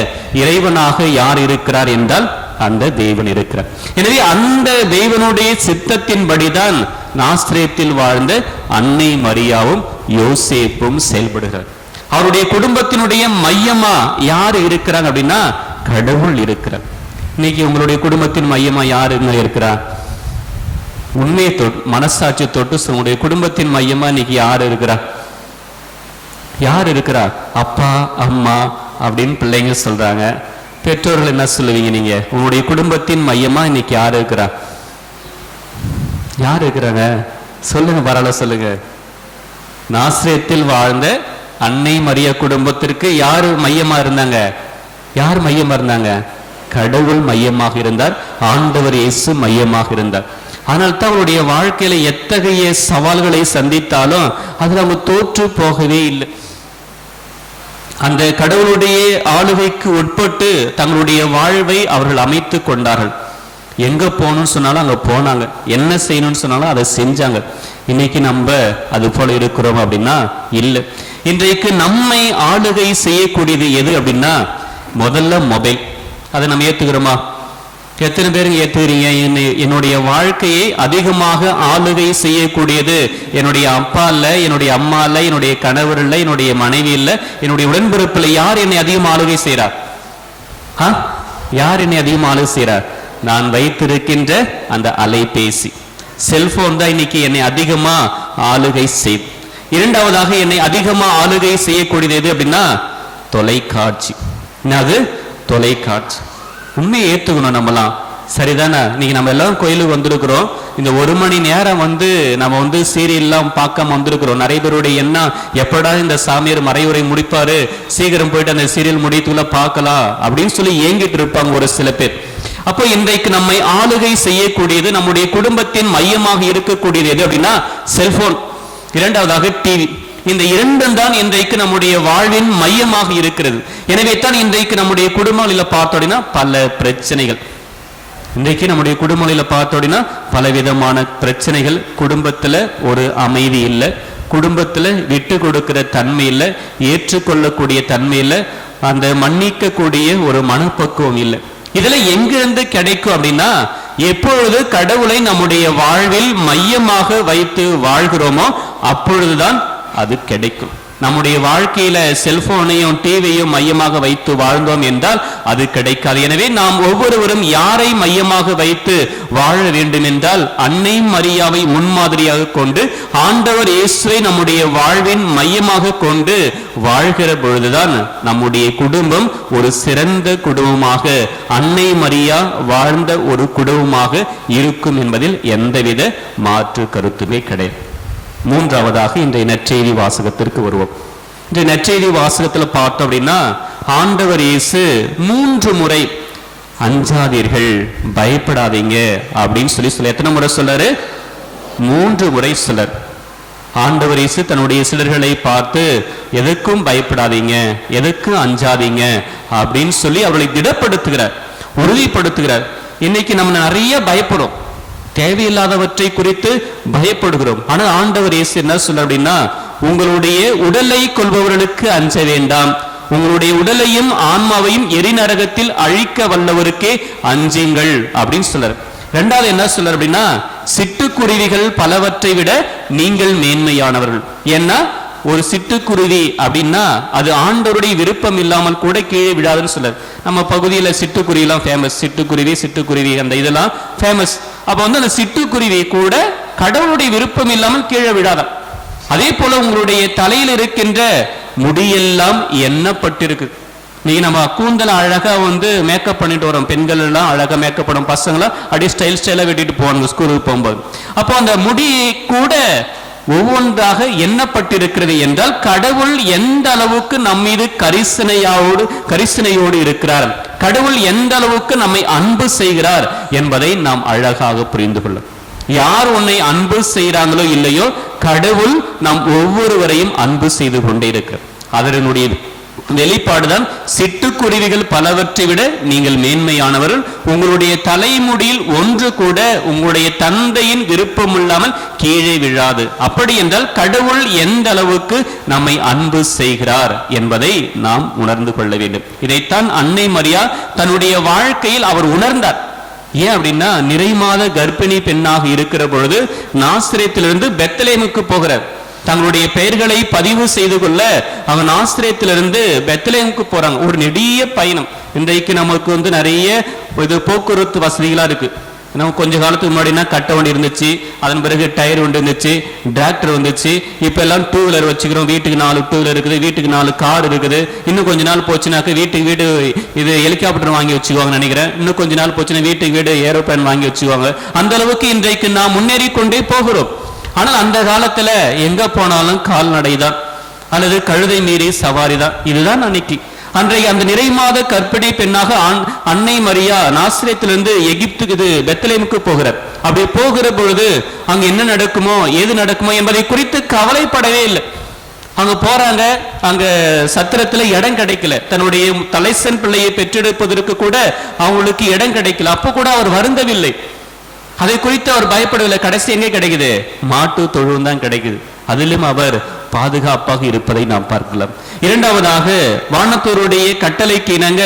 இறைவனாக யார் இருக்கிறார் என்றால் அந்த தேவன் இருக்கிறார். எனவே அந்த தேவனுடைய சித்தத்தின்படிதான் நாசரேத்தில் வாழ்ந்த அன்னை மரியாவும் யோசேப்பும் செயல்படுகிறார். அவருடைய குடும்பத்தினுடைய மையமா யார் இருக்கிறாங்க அப்படின்னா கடவுள் இருக்கிறார். இன்னைக்கு உங்களுடைய குடும்பத்தின் மையமா யார் இருக்கிறார்? உண்மையை தொட்டு, மனசாட்சி தொட்டு உங்களுடைய குடும்பத்தின் மையமா இன்னைக்கு யார் இருக்கிறார்? யார் இருக்கிறார்? அப்பா அம்மா அப்படின்னு பிள்ளைங்க சொல்றாங்க. பெற்றோர்கள் என்ன சொல்லுவீங்க நீங்க? உங்களுடைய குடும்பத்தின் மையமா இன்னைக்கு யார் இருக்கிறார்? யார் இருக்கிறாங்க? சொல்லுங்க, பரவாயில்ல சொல்லுங்க. நாசரேத்தில் வாழ்ந்த அன்னை மரியா குடும்பத்திற்கு யாரு மையமா இருந்தாங்க? யார் மையமா இருந்தாங்க? கடவுள் மையமாக இருந்தார், ஆண்டவர் இயேசு மையமாக இருந்தார். ஆனால் தான் அவருடைய வாழ்க்கையில எத்தகைய சவால்களை சந்தித்தாலும் அதில் அவங்க தோற்று போகவே இல்லை. அந்த கடவுளுடைய ஆளுகைக்கு உட்பட்டு தங்களுடைய வாழ்வை அவர்கள் அமைத்து கொண்டார்கள். எங்க போகணும்னு சொன்னாலும் அங்க போனாங்க, என்ன செய்யணும்னு சொன்னாலும் அதை செஞ்சாங்க. இன்னைக்கு நம்ம அது போல இருக்கிறோம் அப்படின்னா இல்லை. இன்றைக்கு நம்மை ஆளுகை செய்யக்கூடியது எது அப்படின்னா முதல்ல மொபைல். அதை நம்ம ஏத்துக்கிறோமா? எத்தனை பேருங்க ஏத்துக்கிறீங்க? என்னுடைய வாழ்க்கையை அதிகமாக ஆளுகை செய்யக்கூடியது என்னுடைய அப்பா இல்ல, என்னுடைய அம்மா இல்ல, என்னுடைய கணவர் இல்ல, என்னுடைய மனைவி இல்ல, என்னுடைய உடன்பிறப்புல யார் என்னை அதிகமாக ஆளுகை செய்யறார்? யார் என்னை அதிகமாக ஆளுகை செய்யறார்? நான் வைத்திருக்கின்ற அந்த அலைபேசி, செல்போன் தான் இன்னைக்கு என்னை அதிகமா ஆளுகை செய். இரண்டாவதாக என்னை அதிகமா ஆளுகை செய்யக்கூடியது எது அப்படின்னா தொலைக்காட்சி. அது தொலைக்காட்சி. உண்மையை ஏத்துக்கணும். நம்மலாம் சரிதானே? இன்னைக்கு நம்ம எல்லாம் கோயிலுக்கு வந்திருக்கிறோம். இந்த 1 மணி நேரம் நம்ம சீரியல்லாம் பார்க்காம வந்திருக்கிறோம். நிறைய பேருடைய எண்ணம், எப்படா இந்த சாமியார் மறைவுரை முடிப்பாரு, சீக்கிரம் போயிட்டு அந்த சீரியல் முடித்துக்குள்ள பார்க்கலாம் அப்படின்னு சொல்லி ஏங்கிட்டு இருப்பாங்க ஒரு சில பேர். அப்போ இன்றைக்கு நம்மை ஆளுகை செய்யக்கூடியது, நம்முடைய குடும்பத்தின் மையமாக இருக்கக்கூடியது எது அப்படின்னா செல்போன், இரண்டாவதாக டிவி. இந்த இரண்டும் தான் இன்றைக்கு நம்முடைய வாழ்வின் மையமாக இருக்கிறது. எனவே தான் இன்றைக்கு நம்முடைய குடும்பங்களில் பார்த்தோம்னா பல பிரச்சனைகள். இன்றைக்கு நம்முடைய குடும்பங்களில் பார்த்தோம்னா பலவிதமான பிரச்சனைகள். குடும்பத்துல ஒரு அமைதி இல்லை, குடும்பத்துல விட்டு கொடுக்கிற தன்மை இல்லை, ஏற்றுக்கொள்ளக்கூடிய தன்மை இல்லை, அந்த மன்னிக்கக்கூடிய ஒரு மனப்பக்குவம் இல்லை. இதுல எங்கிருந்து கிடைக்கும் அப்படின்னா, எப்பொழுது கடவுளை நம்முடைய வாழ்வில் மையமாக வைத்து வாழ்கிறோமோ அப்பொழுதுதான் அது கிடைக்கும். நம்முடைய வாழ்க்கையில செல்போனையும் டிவியையும் மையமாக வைத்து வாழ்ந்தோம் என்றால் அது கிடைக்காது. எனவே நாம் ஒவ்வொருவரும் யாரை மையமாக வைத்து வாழ வேண்டும் என்றால் அன்னை மரியாவை முன்மாதிரியாக கொண்டு ஆண்டவர் இயேசுவை நம்முடைய வாழ்வின் மையமாக கொண்டு வாழ்கிற பொழுதுதான் நம்முடைய குடும்பம் ஒரு சிறந்த குடும்பமாக, அன்னை மரியா வாழ்ந்த ஒரு குடும்பமாக இருக்கும் என்பதில் எந்தவித மாற்று கருத்துமே கிடையாது. மூன்றாவதாக இன்றைய நற்செய்தி வாசகத்திற்கு வருவோம். இந்த நற்செய்தி வாசகத்தில் பார்த்தோம் அப்படின்னா ஆண்டவர் இயேசு 3 முறை அஞ்சாதீர்கள், பயப்படாதீங்க அப்படின்னு சொல்லி எத்தனை முறை சொல்லாரு? 3 முறை சொல்லார். ஆண்டவர் இயேசு தன்னுடைய சிலர்களை பார்த்து எதுக்கும் பயப்படாதீங்க, எதுக்கும் அஞ்சாதீங்க அப்படின்னு சொல்லி அவர்களை திடப்படுத்துகிறார், உறுதிப்படுத்துகிறார். இன்னைக்கு நம்ம நிறைய பயப்படும், தேவையில்லாதவற்றை குறித்து பயப்படுகிறோம். ஆனால் ஆண்டவர் இயேசு என்ன சொல்ல அப்படின்னா, உங்களுடைய உடலை கொள்பவர்களுக்கு அஞ்ச வேண்டாம், உங்களுடைய உடலையும் ஆன்மாவையும் எரிநரகத்தில் அழிக்க வல்லவருக்கே அஞ்சுங்கள் அப்படின்னு சொல்றார். இரண்டாவது என்ன சொல்றார் அப்படின்னா, சிட்டுக்குருவிகள் பலவற்றை விட நீங்கள் மேன்மையானவர்கள். ஏன்னா ஒரு சிட்டுக்குருவி அப்படின்னா அது ஆண்டவருடைய விருப்பம் இல்லாமல் கூட கீழே விழாதுன்னு சொல்றார். நம்ம பகுதியில சிட்டுக்குருவிலாம் ஃபேமஸ், சிட்டுக்குருவி அந்த இதெல்லாம் ஃபேமஸ். அப்ப அந்த சிட்டுக்குருவி கூட கடவுளுடைய விருப்பம் இல்லாமல் கீழே விழாதான். அதே போல உங்களுடைய தலையில் இருக்கின்ற முடியெல்லாம் எண்ணப்பட்டிருக்கு. நீங்க நம்ம கூந்தல அழகா மேக்கப் பண்ணிட்டு வரோம், பெண்கள் எல்லாம் அழகா மேக்கப் பண்ணும், பசங்களாம் அப்படியே ஸ்டைலா வெட்டிட்டு போவாங்க ஸ்கூலுக்கு போகும்போது. அப்போ அந்த முடி கூட ஒவ்வொன்றாக எண்ணப்பட்டிருக்கிறது என்றால் கடவுள் எந்த அளவுக்கு நம் மீது கரிசனையோடு இருக்கிறார், கடவுள் எந்த அளவுக்கு நம்மை அன்பு செய்கிறார் என்பதை நாம் அழகாக புரிந்து கொள்ள. யார் உன்னை அன்பு செய்கிறாங்களோ இல்லையோ, கடவுள் நாம் ஒவ்வொருவரையும் அன்பு செய்து கொண்டே இருக்கிறார். அதனுடைய வெளிப்பாடுதான் சிட்டுக்குருவிகள் பலவற்றை விட நீங்கள் மேன்மையானவர்கள், உங்களுடைய தலைமுடியில் ஒன்று கூட உங்களுடைய தந்தையின் விருப்பம் இல்லாமல் கீழே விழாது. அப்படி என்றால் கடவுள் எந்த அளவுக்கு நம்மை அன்பு செய்கிறார் என்பதை நாம் உணர்ந்து கொள்ள வேண்டும். இதைத்தான் அன்னை மரியா தன்னுடைய வாழ்க்கையில் அவர் உணர்ந்தார். ஏன் அப்படின்னா, நிறைமாத கர்ப்பிணி பெண்ணாக இருக்கிற பொழுது நாசரேத்திலிருந்து பெத்லகேமுக்கு போகிறார். தங்களுடைய பெயர்களை பதிவு செய்து கொள்ள அவங்க நாசரேத்திலிருந்து பெத்லகேமுக்கு போறாங்க. ஒரு நெடிய பயணம். இன்றைக்கு நமக்கு நிறைய போக்குவரத்து வசதிகளா இருக்கு. நம்ம கொஞ்ச காலத்துக்கு முன்னாடினா கட்ட வண்டி இருந்துச்சு, அதன் பிறகு டயர் வண்டி இருந்துச்சு, டிராக்டர் வந்துச்சு. இப்ப எல்லாம் 2 வீலர் வச்சுக்கிறோம். வீட்டுக்கு 4 2 வீலர் இருக்குது, வீட்டுக்கு 4 கார் இருக்குது. இன்னும் கொஞ்ச நாள் போச்சுனாக்க வீடு இது ஹெலிகாப்டர் வாங்கி வச்சுக்குவாங்க நினைக்கிறேன். இன்னும் கொஞ்ச நாள் போச்சுன்னா வீடு ஏரோப்ளேன் வாங்கி வச்சுக்குவாங்க. அந்த அளவுக்கு இன்றைக்கு நாம் முன்னேறி கொண்டே போகிறோம். ஆனால் அந்த காலத்துல எங்க போனாலும் கால்நடை தான் அல்லது கழுதை மீறி சவாரி தான். இதுதான் அன்னைக்கு. அன்றைக்கு அந்த நிறைமாத கர்ப்பிணி பெண்ணாக அன்னை மரியா நாசரேத்திலிருந்து எகிப்துக்கு பெத்லகேமுக்கு போகிறார். அப்படி போகிற பொழுது அங்க என்ன நடக்குமோ ஏது நடக்குமோ என்பதை குறித்து கவலைப்படவே இல்லை. அங்க போறாங்க, அங்க சத்திரத்துல இடம் கிடைக்கல, தன்னுடைய தலைசன் பிள்ளையை பெற்றெடுப்பதற்கு கூட அவங்களுக்கு இடம் கிடைக்கல. அப்ப கூட அவர் வருந்தவில்லை, அதை குறித்து அவர் பயப்படவில்லை. கடைசி எங்கே கிடைக்குது? மாட்டு தொழுவம் தான் கிடைக்குது. அதிலும் அவர் பாதுகாப்பாக இருப்பதை நாம் பார்க்கலாம். இரண்டாவதாக வானத்தோருடைய கட்டளைக்கு இணங்க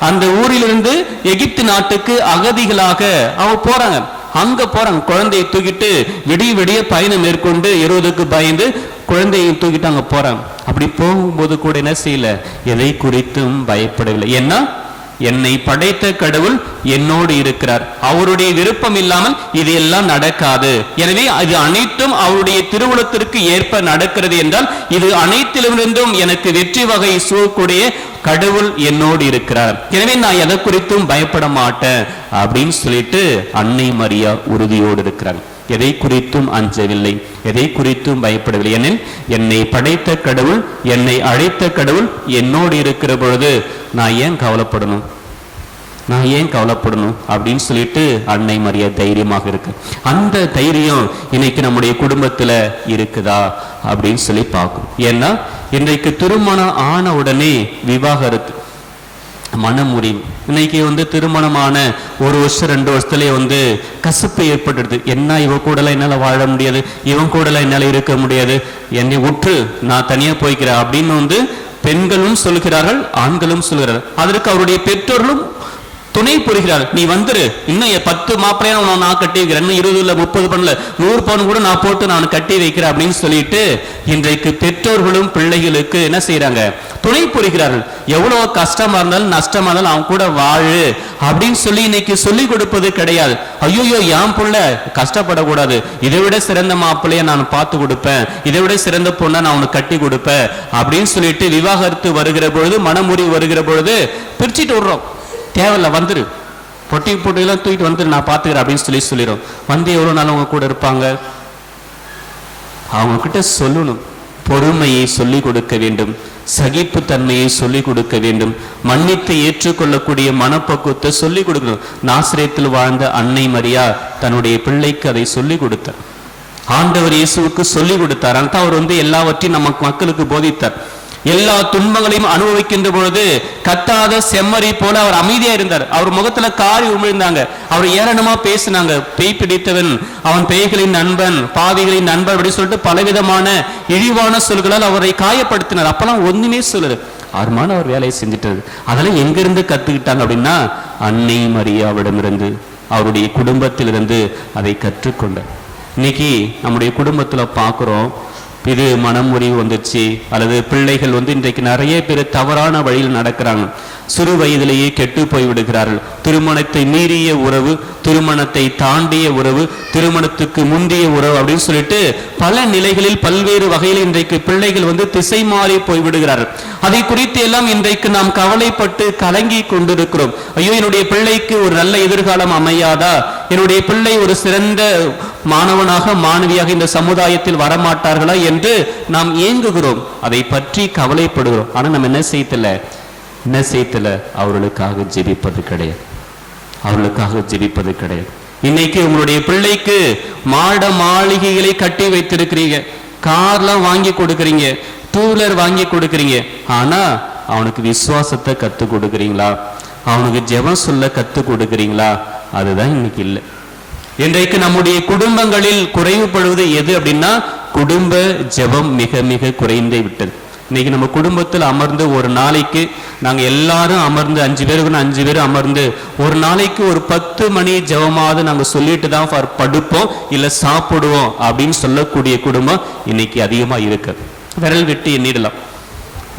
அந்த ஊரிலிருந்து எகிப்து நாட்டுக்கு அகதிகளாக அவங்க போறாங்க. அங்க போறாங்க, குழந்தையை தூக்கிட்டு விடிய விடிய பயணம் மேற்கொண்டு எருவதுக்கு பயந்து குழந்தையை தூக்கிட்டு அங்க போறாங்க. அப்படி போகும்போது கூட என்ன செய்யல, எதை குறித்தும் பயப்படவில்லை. ஏன்னா என்னை படைத்த கடவுள் என்னோடு இருக்கிறார், அவருடைய விருப்பம் இல்லாமல் இது எல்லாம் நடக்காது. எனவே இது அனைத்தும் அவருடைய திருவுளத்திற்கு ஏற்ப நடக்கிறது என்றால் இது அனைத்திலிருந்தும் எனக்கு வெற்றி வகை சூழக்கூடிய கடவுள் என்னோடு இருக்கிறார், எனவே நான் எதை குறித்தும் பயப்பட மாட்டேன் அப்படின்னு சொல்லிட்டு அன்னை மரியா உறுதியோடு இருக்கிறார். எதை குறித்தும் அஞ்சவில்லை, எதை குறித்தும் பயப்படவில்லை. ஏனெனில் என்னை படைத்த கடவுள், என்னை அழைத்த கடவுள் என்னோடு இருக்கிற பொழுது நான் ஏன் கவலைப்படணும், நான் ஏன் கவலைப்படணும் அப்படின்னு சொல்லிட்டு அன்னை மரியா தைரியமாக இருக்கு. அந்த தைரியம் இன்னைக்கு நம்முடைய குடும்பத்துல இருக்குதா அப்படின்னு சொல்லி பார்க்கும். ஏன்னா இன்றைக்கு திருமணம் ஆன உடனே விவாகரத்து, மனமுறிவு. இன்னைக்கு திருமணமான 1 வருஷம் 2 வருஷத்துலயே கசப்பு ஏற்பட்டுடுது. என்ன இவன் கூடலாம் என்னால வாழ முடியாது, இவன் கூடலாம் என்னால இருக்க முடியாது, என்னை உற்று நான் தனியா போய்க்கிறேன் அப்படின்னு பெண்களும் சொல்கிறார்கள், ஆண்களும் சொல்கிறார்கள். அதற்கு அவருடைய பெற்றோர்களும் துணை புரிகிறார். நீ வந்துரு, இன்னும் 10 மாப்பிளையா நான் கட்டி வைக்கிறேன், இன்னும் 20 இல்ல 30 பண்ணல 100 பவுன் கூட நான் போட்டு நான் கட்டி வைக்கிறேன் அப்படின்னு சொல்லிட்டு இன்றைக்கு பெற்றோர்களும் பிள்ளைகளுக்கு என்ன செய்யறாங்க, துணை புரிகிறார்கள். எவ்வளவு கஷ்டமா இருந்தாலும் நஷ்டமா இருந்தாலும் அவன் கூட வாழு அப்படின்னு சொல்லி இன்னைக்கு சொல்லி கொடுப்பது கிடையாது. ஐயோ என் புள்ள கஷ்டப்படக்கூடாது, இதை விட சிறந்த மாப்பிள்ளைய நான் பார்த்து கொடுப்பேன், இதை விட சிறந்த பொண்ணை நான் உனக்கு கட்டி கொடுப்பேன் அப்படின்னு சொல்லிட்டு விவாகரத்து வருகிற பொழுது, மனமுறிவு வருகிற பொழுது பிரிச்சுட்டு விடுறோம். தேவையில்ல, வந்துரு, பொட்டி போட்டியெல்லாம் தூக்கிட்டு வந்துரு, நான் பார்த்துக்கிறேன் அப்படின்னு சொல்லிடும். எவ்வளவு நாள் அவங்க கூட இருப்பாங்க? அவங்க கிட்ட சொல்லணும், பொறுமையை சொல்லிக் கொடுக்க வேண்டும், சகிப்பு தன்மையை சொல்லிக் கொடுக்க வேண்டும், மன்னித்து ஏற்றுக்கொள்ளக்கூடிய மனப்பக்குவத்தை சொல்லிக் கொடுக்கணும். நாசரேத்தில் வாழ்ந்த அன்னை மரியா தன்னுடைய பிள்ளைக்கு அதை சொல்லிக் கொடுத்தார். ஆண்டவர் இயேசுவுக்கு சொல்லிக் கொடுத்தார். ஆனால் அவர் எல்லாவற்றையும் நமக்கு மக்களுக்கு போதித்தார். எல்லா துன்பங்களையும் அனுபவிக்கின்ற பொழுது கத்தாத செம்மறி போல அவர் அமைதியா இருந்தார். அவர் முகத்துல காரி உமிழ்ந்தாங்க, அவர் ஏளனமா பேசினாங்க. பேய் பிடித்தவன், அவன் பேய்களின் நண்பன், பாவிகளின் நண்பன் அப்படின்னு சொல்லிட்டு பலவிதமான இழிவான சொல்களால் அவரை காயப்படுத்தினார். அப்பெல்லாம் ஒண்ணுமே சொல்லுது, அவருமான அவர் வேலையை செஞ்சுட்டாரு. அதெல்லாம் எங்கிருந்து கத்துக்கிட்டாங்க அப்படின்னா அன்னை மரியாவிடமிருந்து, அவருடைய குடும்பத்திலிருந்து அதை கற்றுக்கொண்டார். இன்னைக்கு நம்முடைய குடும்பத்துல பாக்குறோம், இது மனமுறிவு வந்துச்சு, அல்லது பிள்ளைகள் இன்றைக்கு நிறைய பேர் தவறான வழியில் நடக்கிறாங்க, சிறு வயதிலேயே கெட்டு போய் விடுகிறார்கள். திருமணத்தை மீறிய உறவு, திருமணத்தை தாண்டிய உறவு, திருமணத்துக்கு முந்தைய உறவு அப்படின்னு சொல்லிட்டு பல நிலைகளில் பல்வேறு வகையில் இன்றைக்கு பிள்ளைகள் திசை மாறி போய் விடுகிறார்கள். அதை குறித்து எல்லாம் இன்றைக்கு நாம் கவலைப்பட்டு கலங்கி கொண்டிருக்கிறோம். ஐயோ, என்னுடைய பிள்ளைக்கு ஒரு நல்ல எதிர்காலம் அமையாதா, என்னுடைய பிள்ளை ஒரு சிறந்த மாணவனாக மாணவியாக இந்த சமுதாயத்தில் வரமாட்டார்களா என்று நாம் ஏங்குகிறோம், அதை பற்றி கவலைப்படுகிறோம். ஆனா நம்ம என்ன செய்யல, அவர்களுக்காக ஜெபிப்பது கிடையாது, அவர்களுக்காக ஜெபிப்பது கிடையாது. இன்னைக்கு உங்களுடைய பிள்ளைக்கு மாட மாளிகைகளை கட்டி வைத்திருக்கிறீங்க, கார்லாம் வாங்கி கொடுக்குறீங்க, 2 வீலர் வாங்கி கொடுக்குறீங்க. ஆனா அவனுக்கு விசுவாசத்தை கத்து கொடுக்குறீங்களா, அவனுக்கு ஜெபம் சொல்ல கத்து கொடுக்குறீங்களா? அதுதான் இன்னைக்கு இல்லை. இன்றைக்கு நம்முடைய குடும்பங்களில் குறைவுபடுவது எது அப்படின்னா குடும்ப ஜெபம் மிக மிக குறைந்தே விட்டது. இன்னைக்கு நம்ம குடும்பத்தில் அமர்ந்து ஒரு நாளைக்கு நாங்க எல்லாரும் அமர்ந்து 5 பேருக்கு 5 பேரும் அமர்ந்து ஒரு நாளைக்கு ஒரு 10 மணி ஜெபமாவது நாங்க சொல்லிட்டு தான் படுப்போம் இல்ல சாப்பிடுவோம் அப்படின்னு சொல்லக்கூடிய குடும்பம் இன்னைக்கு அதிகமா இருக்கு. விரல் விட்டு எண்ணிடலாம்,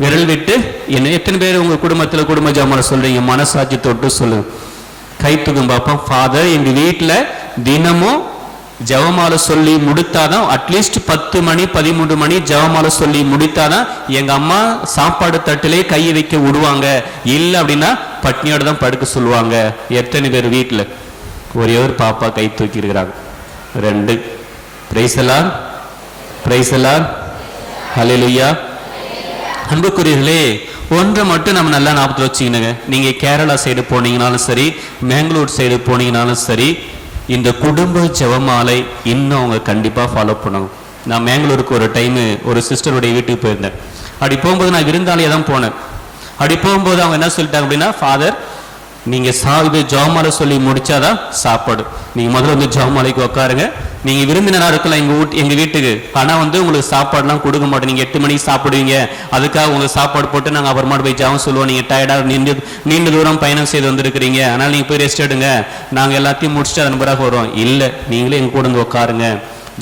விரல் விட்டு என்ன எத்தனை பேர் உங்க குடும்பத்துல குடும்ப ஜெபமால சொல்றீங்க? மனசாட்சி தொட்டு சொல்லுங்க, கை தூக்கும் பார்ப்போம். ஃபாதர், எங்க வீட்டுல தினமும் ஜெபமாலை சொல்லி முடித்தாதான், அட்லீஸ்ட் 10 மணி 13 மணி ஜெபமாலை சொல்லி முடித்தாதான் எங்க அம்மா சாப்பாடு தட்டிலே கையை வைக்க விடுவாங்க, இல்லை அப்படின்னா பட்னியோட தான் படுக்க சொல்லுவாங்க. எத்தனை பேர் வீட்டுல? ஒரே ஒரு பாப்பா கை தூக்கி இருக்கிறாங்க, 2. பிரைசலார், பிரைசலார், ஹல்லேலூயா. அன்புக்குரியவர்களே, ஒன்றை மட்டும் நம்ம நல்லா ஞாபகத்தில் வச்சுக்கணுங்க. நீங்க கேரளா சைடு போனீங்கனாலும் சரி, மேங்களூர் சைடு போனீங்கனாலும் சரி, இந்த குடும்ப ஜெபமாலை இன்னும் அவங்க கண்டிப்பா ஃபாலோ பண்ணணும். நான் மேங்களூருக்கு ஒரு டைம் ஒரு சிஸ்டருடைய வீட்டுக்கு போயிருந்தேன். அப்படி போகும்போது நான் விருந்தாளியாக தான் போனேன். அப்படி போகும்போது அவங்க என்ன சொல்லிட்டாங்க அப்படின்னா, ஃபாதர் நீங்க இது ஜெபமாலை சொல்லி முடிச்சாதான் சாப்பாடு, நீங்க முதல்ல வந்து ஜெபமாலைக்கு உட்காருங்க, நீங்க விருந்தினரா இருக்கலாம் எங்க வீட்டுக்கு, ஆனா வந்து உங்களுக்கு சாப்பாடுலாம் கொடுக்க மாட்டோம், நீங்க 8 மணிக்கு சாப்பிடுவீங்க, அதுக்காக உங்களுக்கு சாப்பாடு போட்டு நாங்க அப்புறமா போய் ஜெபம் சொல்லுவோம், நீங்க டயர்டா நீண்ட தூரம் பயணம் செய்து வந்திருக்கிறீங்க, அதனால நீங்க போய் ரெஸ்ட் எடுங்க, நாங்க எல்லாத்தையும் முடிச்சுட்டு அதன் பிறகு வரோம். இல்ல, நீங்களே எங்க கூட வந்து உட்காருங்க,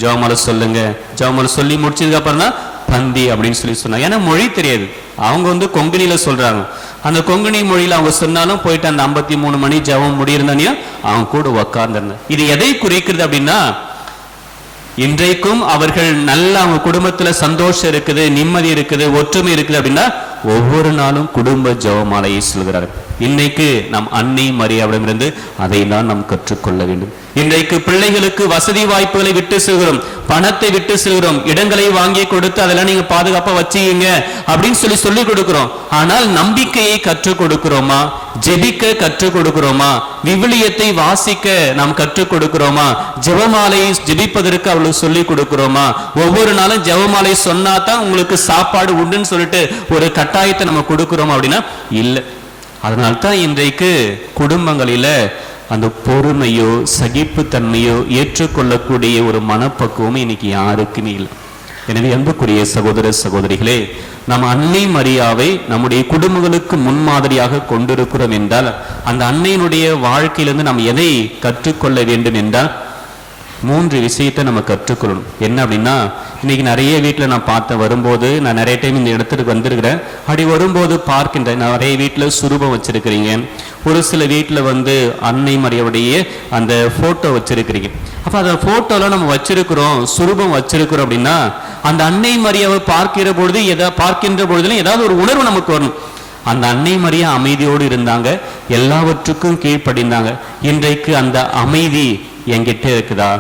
ஜெபமாலை சொல்லுங்க. ஜெபமாலை சொல்லி முடிச்சதுக்கு அப்புறம் தான் பந்தி அப்படின்னு சொல்லி சொன்னாங்க. ஏன்னா மொழி தெரியாது, அவங்க வந்து கொங்கணியில சொல்றாங்க. அந்த கொங்கணி மொழியில அவங்க சொன்னாலும் போயிட்டு அந்த 53 மணி ஜெபம் முடியிருந்தானையும் அவங்க கூட உட்கார்ந்திருந்தேன். இது எதை குறிக்கிறது அப்படின்னா, இன்றைக்கும் அவர்கள் நல்ல அவங்க குடும்பத்துல சந்தோஷம் இருக்குது, நிம்மதி இருக்குது, ஒற்றுமை இருக்குது அப்படின்னா ஒவ்வொரு நாளும் குடும்ப ஜெபமாலையை சொல்கிறார்கள். இன்னைக்கு நம் அன்னை மரியாவிடமிருந்து அதை தான் நாம் கற்றுக்கொள்ள வேண்டும். இன்றைக்கு பிள்ளைகளுக்கு வசதி வாய்ப்புகளை விட்டு செல்கிறோம், பணத்தை விட்டு செல்கிறோம், இடங்களை வாங்கி கொடுத்து அதெல்லாம் நீங்க பாதுகாப்பா வச்சுக்கீங்க அப்படின்னு சொல்லி கொடுக்கிறோம். ஆனால் நம்பிக்கையை கற்றுக் கொடுக்கிறோமா? ஜெபிக்க கற்றுக் கொடுக்கிறோமா? விவிலியத்தை வாசிக்க நாம் கற்றுக் கொடுக்கிறோமா? ஜெபமாலையை ஜெபிப்பதற்கு அவளுக்கு சொல்லிக் கொடுக்கிறோமா? ஒவ்வொரு நாளும் ஜெபமாலை சொன்னா தான் உங்களுக்கு சாப்பாடு உண்டுன்னு சொல்லிட்டு ஒரு கட்டாயத்தை நம்ம கொடுக்கிறோமா அப்படின்னா இல்லை. அதனால்தான் இன்றைக்கு குடும்பங்களில அந்த பொறுமையோ சகிப்புத்தன்மையோ ஏற்றுக்கொள்ளக்கூடிய ஒரு மனப்பக்குவம் இன்னைக்கு யாருக்குமே இல்லை. எனவே அன்புக்குரிய சகோதர சகோதரிகளே, நாம் அன்னை மரியாவை நம்முடைய குடும்பங்களுக்கு முன்மாதிரியாக கொண்டிருக்கிறோம் என்றால், அந்த அன்னையினுடைய வாழ்க்கையிலிருந்து நாம் எதை கற்றுக்கொள்ள வேண்டும் என்றால் 3 விஷயத்தை நம்ம கற்றுக்கொள்ளணும். என்ன அப்படின்னா, இன்னைக்கு நிறைய வீட்டில் நான் பார்த்த வரும்போது, நான் நிறைய டைம் இந்த இடத்துக்கு வந்திருக்கிறேன், அப்படி வரும்போது பார்க்கின்றேன், நிறைய வீட்டில் சுரூபம் வச்சிருக்கிறீங்க, ஒரு சில வீட்டில் வந்து அன்னை மரியாவுடைய அந்த போட்டோ வச்சிருக்கிறீங்க. அப்போ அந்த போட்டோலாம் நம்ம வச்சிருக்கிறோம், சுரூபம் வச்சிருக்கிறோம் அப்படின்னா, அந்த அன்னை மரியாவை பார்க்கின்ற பொழுதுல ஏதாவது ஒரு உணர்வு நமக்கு வரணும். அந்த அன்னை மரியா அமைதியோடு இருந்தாங்க, எல்லாவற்றுக்கும் கீழ்ப்படிந்தாங்க. இன்றைக்கு அந்த அமைதி என்கிட்ட இருக்குதா?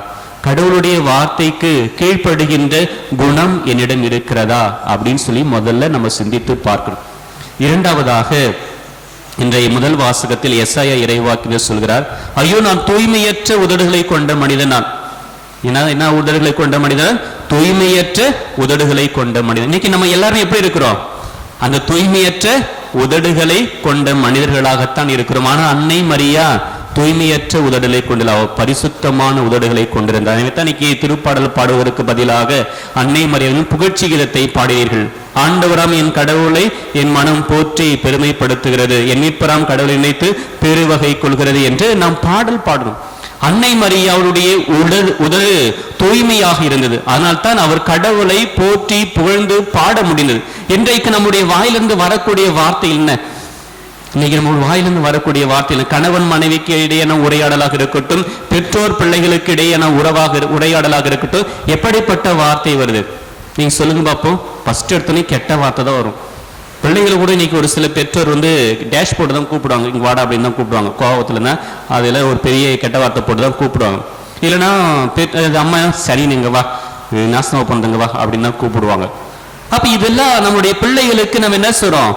கடவுளுடைய வார்த்தைக்கு கீழ்ப்படுகின்ற குணம் என்னிடம் இருக்கிறதா அப்படின்னு சொல்லி முதல்ல நம்ம சிந்தித்து பார்க்கணும். இரண்டாவதாக, இன்றைய முதல் வாசகத்தில் எசாயா இறைவாக்கினர் சொல்கிறார், ஐயோ நான் தூய்மையற்ற உதடுகளை கொண்ட மனிதன். நான் என்ன உதடுகளை கொண்ட மனிதன்? தூய்மையற்ற உதடுகளை கொண்ட மனிதன். இன்னைக்கு நம்ம எல்லாரும் எப்படி இருக்கிறோம்? அந்த தூய்மையற்ற உதடுகளை கொண்ட மனிதர்களாகத்தான் இருக்கிறோம். ஆனா அன்னை மரியா தூய்மையற்ற உதடுகளை கொண்டு பரிசுத்தமான உதடுகளை கொண்டிருந்தார். இன்னைக்கு திருப்பாடல் பாடுவதற்கு பதிலாக அன்னை மரியாவின் புகழ்ச்சி கீதத்தை பாடினீர்கள். ஆண்டவராம் என் கடவுளை என் மனம் போற்றி பெருமைப்படுத்துகிறது, என் மீட்பராம் கடவுளை நினைத்து பெருவகை கொள்கிறது என்று நாம் பாடல் பாடணும். அன்னை மரியா அவருடைய உதடு தூய்மையாக இருந்தது, ஆனால் தான் அவர் கடவுளை போற்றி புகழ்ந்து பாட முடிந்தது. இன்றைக்கு நம்முடைய வாயிலிருந்து வரக்கூடிய வார்த்தை என்ன? இன்னைக்கு நம்ம வாயிலிருந்து வரக்கூடிய வார்த்தையில் கணவன் மனைவிக்கு இடையான உரையாடலாக இருக்கட்டும், பெற்றோர் பிள்ளைகளுக்கு இடையான உரையாடலாக இருக்கட்டும், எப்படிப்பட்ட வார்த்தை வருது? நீங்க சொல்லுங்க பார்ப்போம். ஃபர்ஸ்ட் எடுத்தோன்னே கெட்ட வார்த்தை தான் வரும். பிள்ளைகளை கூட இன்னைக்கு ஒரு சில பெற்றோர் வந்து டேஷ்போர்டு தான் கூப்பிடுவாங்க, இங்கே வாடா அப்படின்னு தான் கூப்பிடுவாங்க. கோவத்துலன்னா அதில் ஒரு பெரிய கெட்ட வார்த்தை போட்டு தான் கூப்பிடுவாங்க. இல்லைன்னா அம்மா சரி நீங்க வா, நாசமா பண்ணுங்க வா அப்படின்னு தான் கூப்பிடுவாங்க. அப்ப இதெல்லாம் நம்மளுடைய பிள்ளைகளுக்கு நம்ம என்ன சொல்றோம்?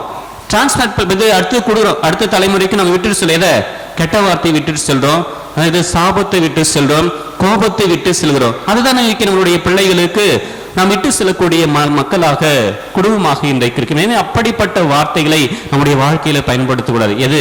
டிரான்ஸ்பர் அடுத்து கொடுக்குறோம், அடுத்த தலைமுறைக்கு நம்ம விட்டுட்டு சொல்ல, எதை? கெட்ட வார்த்தையை விட்டுட்டு செல்றோம், அதாவது சாபத்தை விட்டு செல்றோம், கோபத்தை விட்டு செல்கிறோம். அதுதான் நம்மளுடைய பிள்ளைகளுக்கு நாம் விட்டு செல்லக்கூடிய மக்களாக குடும்பமாக இன்றைக்கு இருக்கிறேன். அப்படிப்பட்ட வார்த்தைகளை நம்முடைய வாழ்க்கையில பயன்படுத்தக்கூடாது. எது?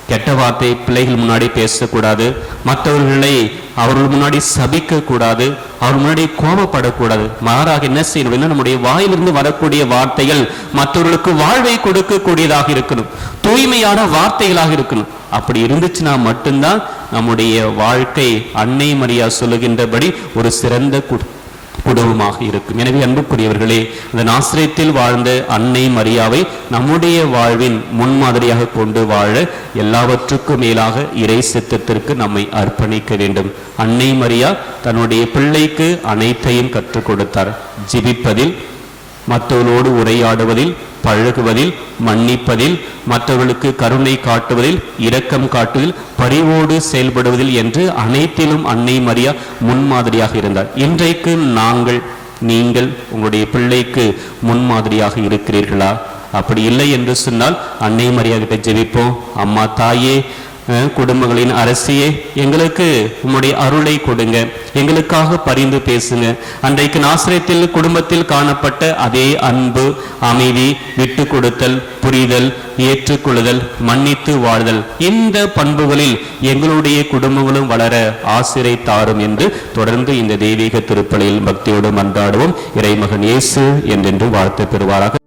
கெட்ட வார்த்தை பிள்ளைகள் முன்னாடி பேசக்கூடாது, மற்றவர்களை அவர்கள் முன்னாடி சபிக்க கூடாது, அவர் முன்னாடி கோபப்படக்கூடாது. மாறாக என்ன செய்யணும்? நம்முடைய வாயிலிருந்து வரக்கூடிய வார்த்தைகள் மற்றவர்களுக்கு வாழ்வை கொடுக்கக்கூடியதாக இருக்கணும், தூய்மையான வார்த்தைகளாக இருக்கணும். அப்படி இருந்துச்சுன்னா மட்டும்தான் நம்முடைய வாழ்க்கை அன்னை மரியா சொல்லுகின்றபடி ஒரு சிறந்த குடும்பமாக இருக்கும். எனவே அன்புக்குரியவர்களே, இந்த நாசரேத்தில் வாழ்ந்த அன்னை மரியாவை நம்முடைய வாழ்வின் முன்மாதிரியாக கொண்டு வாழ எல்லாவற்றுக்கும் மேலாக இறை சித்தத்திற்கு நம்மை அர்ப்பணிக்க வேண்டும். அன்னை மரியா தன்னுடைய பிள்ளைக்கு அனைத்தையும் கற்றுக் கொடுத்தார். ஜெபிப்பதில், மற்றவர்களோடு உரையாடுவதில், பழகுவதில், மன்னிப்பதில், மற்றவர்களுக்கு கருணை காட்டுவதில், இரக்கம் காட்டுவதில், பரிவோடு செயல்படுவதில் என்று அனைத்திலும் அன்னை மரியா முன்மாதிரியாக இருந்தார். இன்றைக்கு நீங்கள் உங்களுடைய பிள்ளைக்கு முன்மாதிரியாக இருக்கிறீர்களா? அப்படி இல்லை என்று சொன்னால் அன்னை மரியாதை ஜெபிப்போம். அம்மா தாயே, குடும்பங்களின் அரசியே, எங்களுக்கு உம்முடைய அருளை கொடுங்க, எங்களுக்காக பரிந்து பேசுங்க. அன்றைக்கு நாசரேத்தில் குடும்பத்தில் காணப்பட்ட அதே அன்பு, அமைதி, விட்டு கொடுத்தல், புரிதல், ஏற்றுக்கொள்ளுதல், மன்னித்து வாழ்தல், இந்த பண்புகளில் எங்களுடைய குடும்பங்களும் வளர ஆசிரை தாரும் என்று தொடர்ந்து இந்த தெய்வீக திருப்பலியில் பக்தியோடு மன்றாடுவோம். இறைமகன் இயேசு என்றென்று வாழ்த்து பெறுவாராக.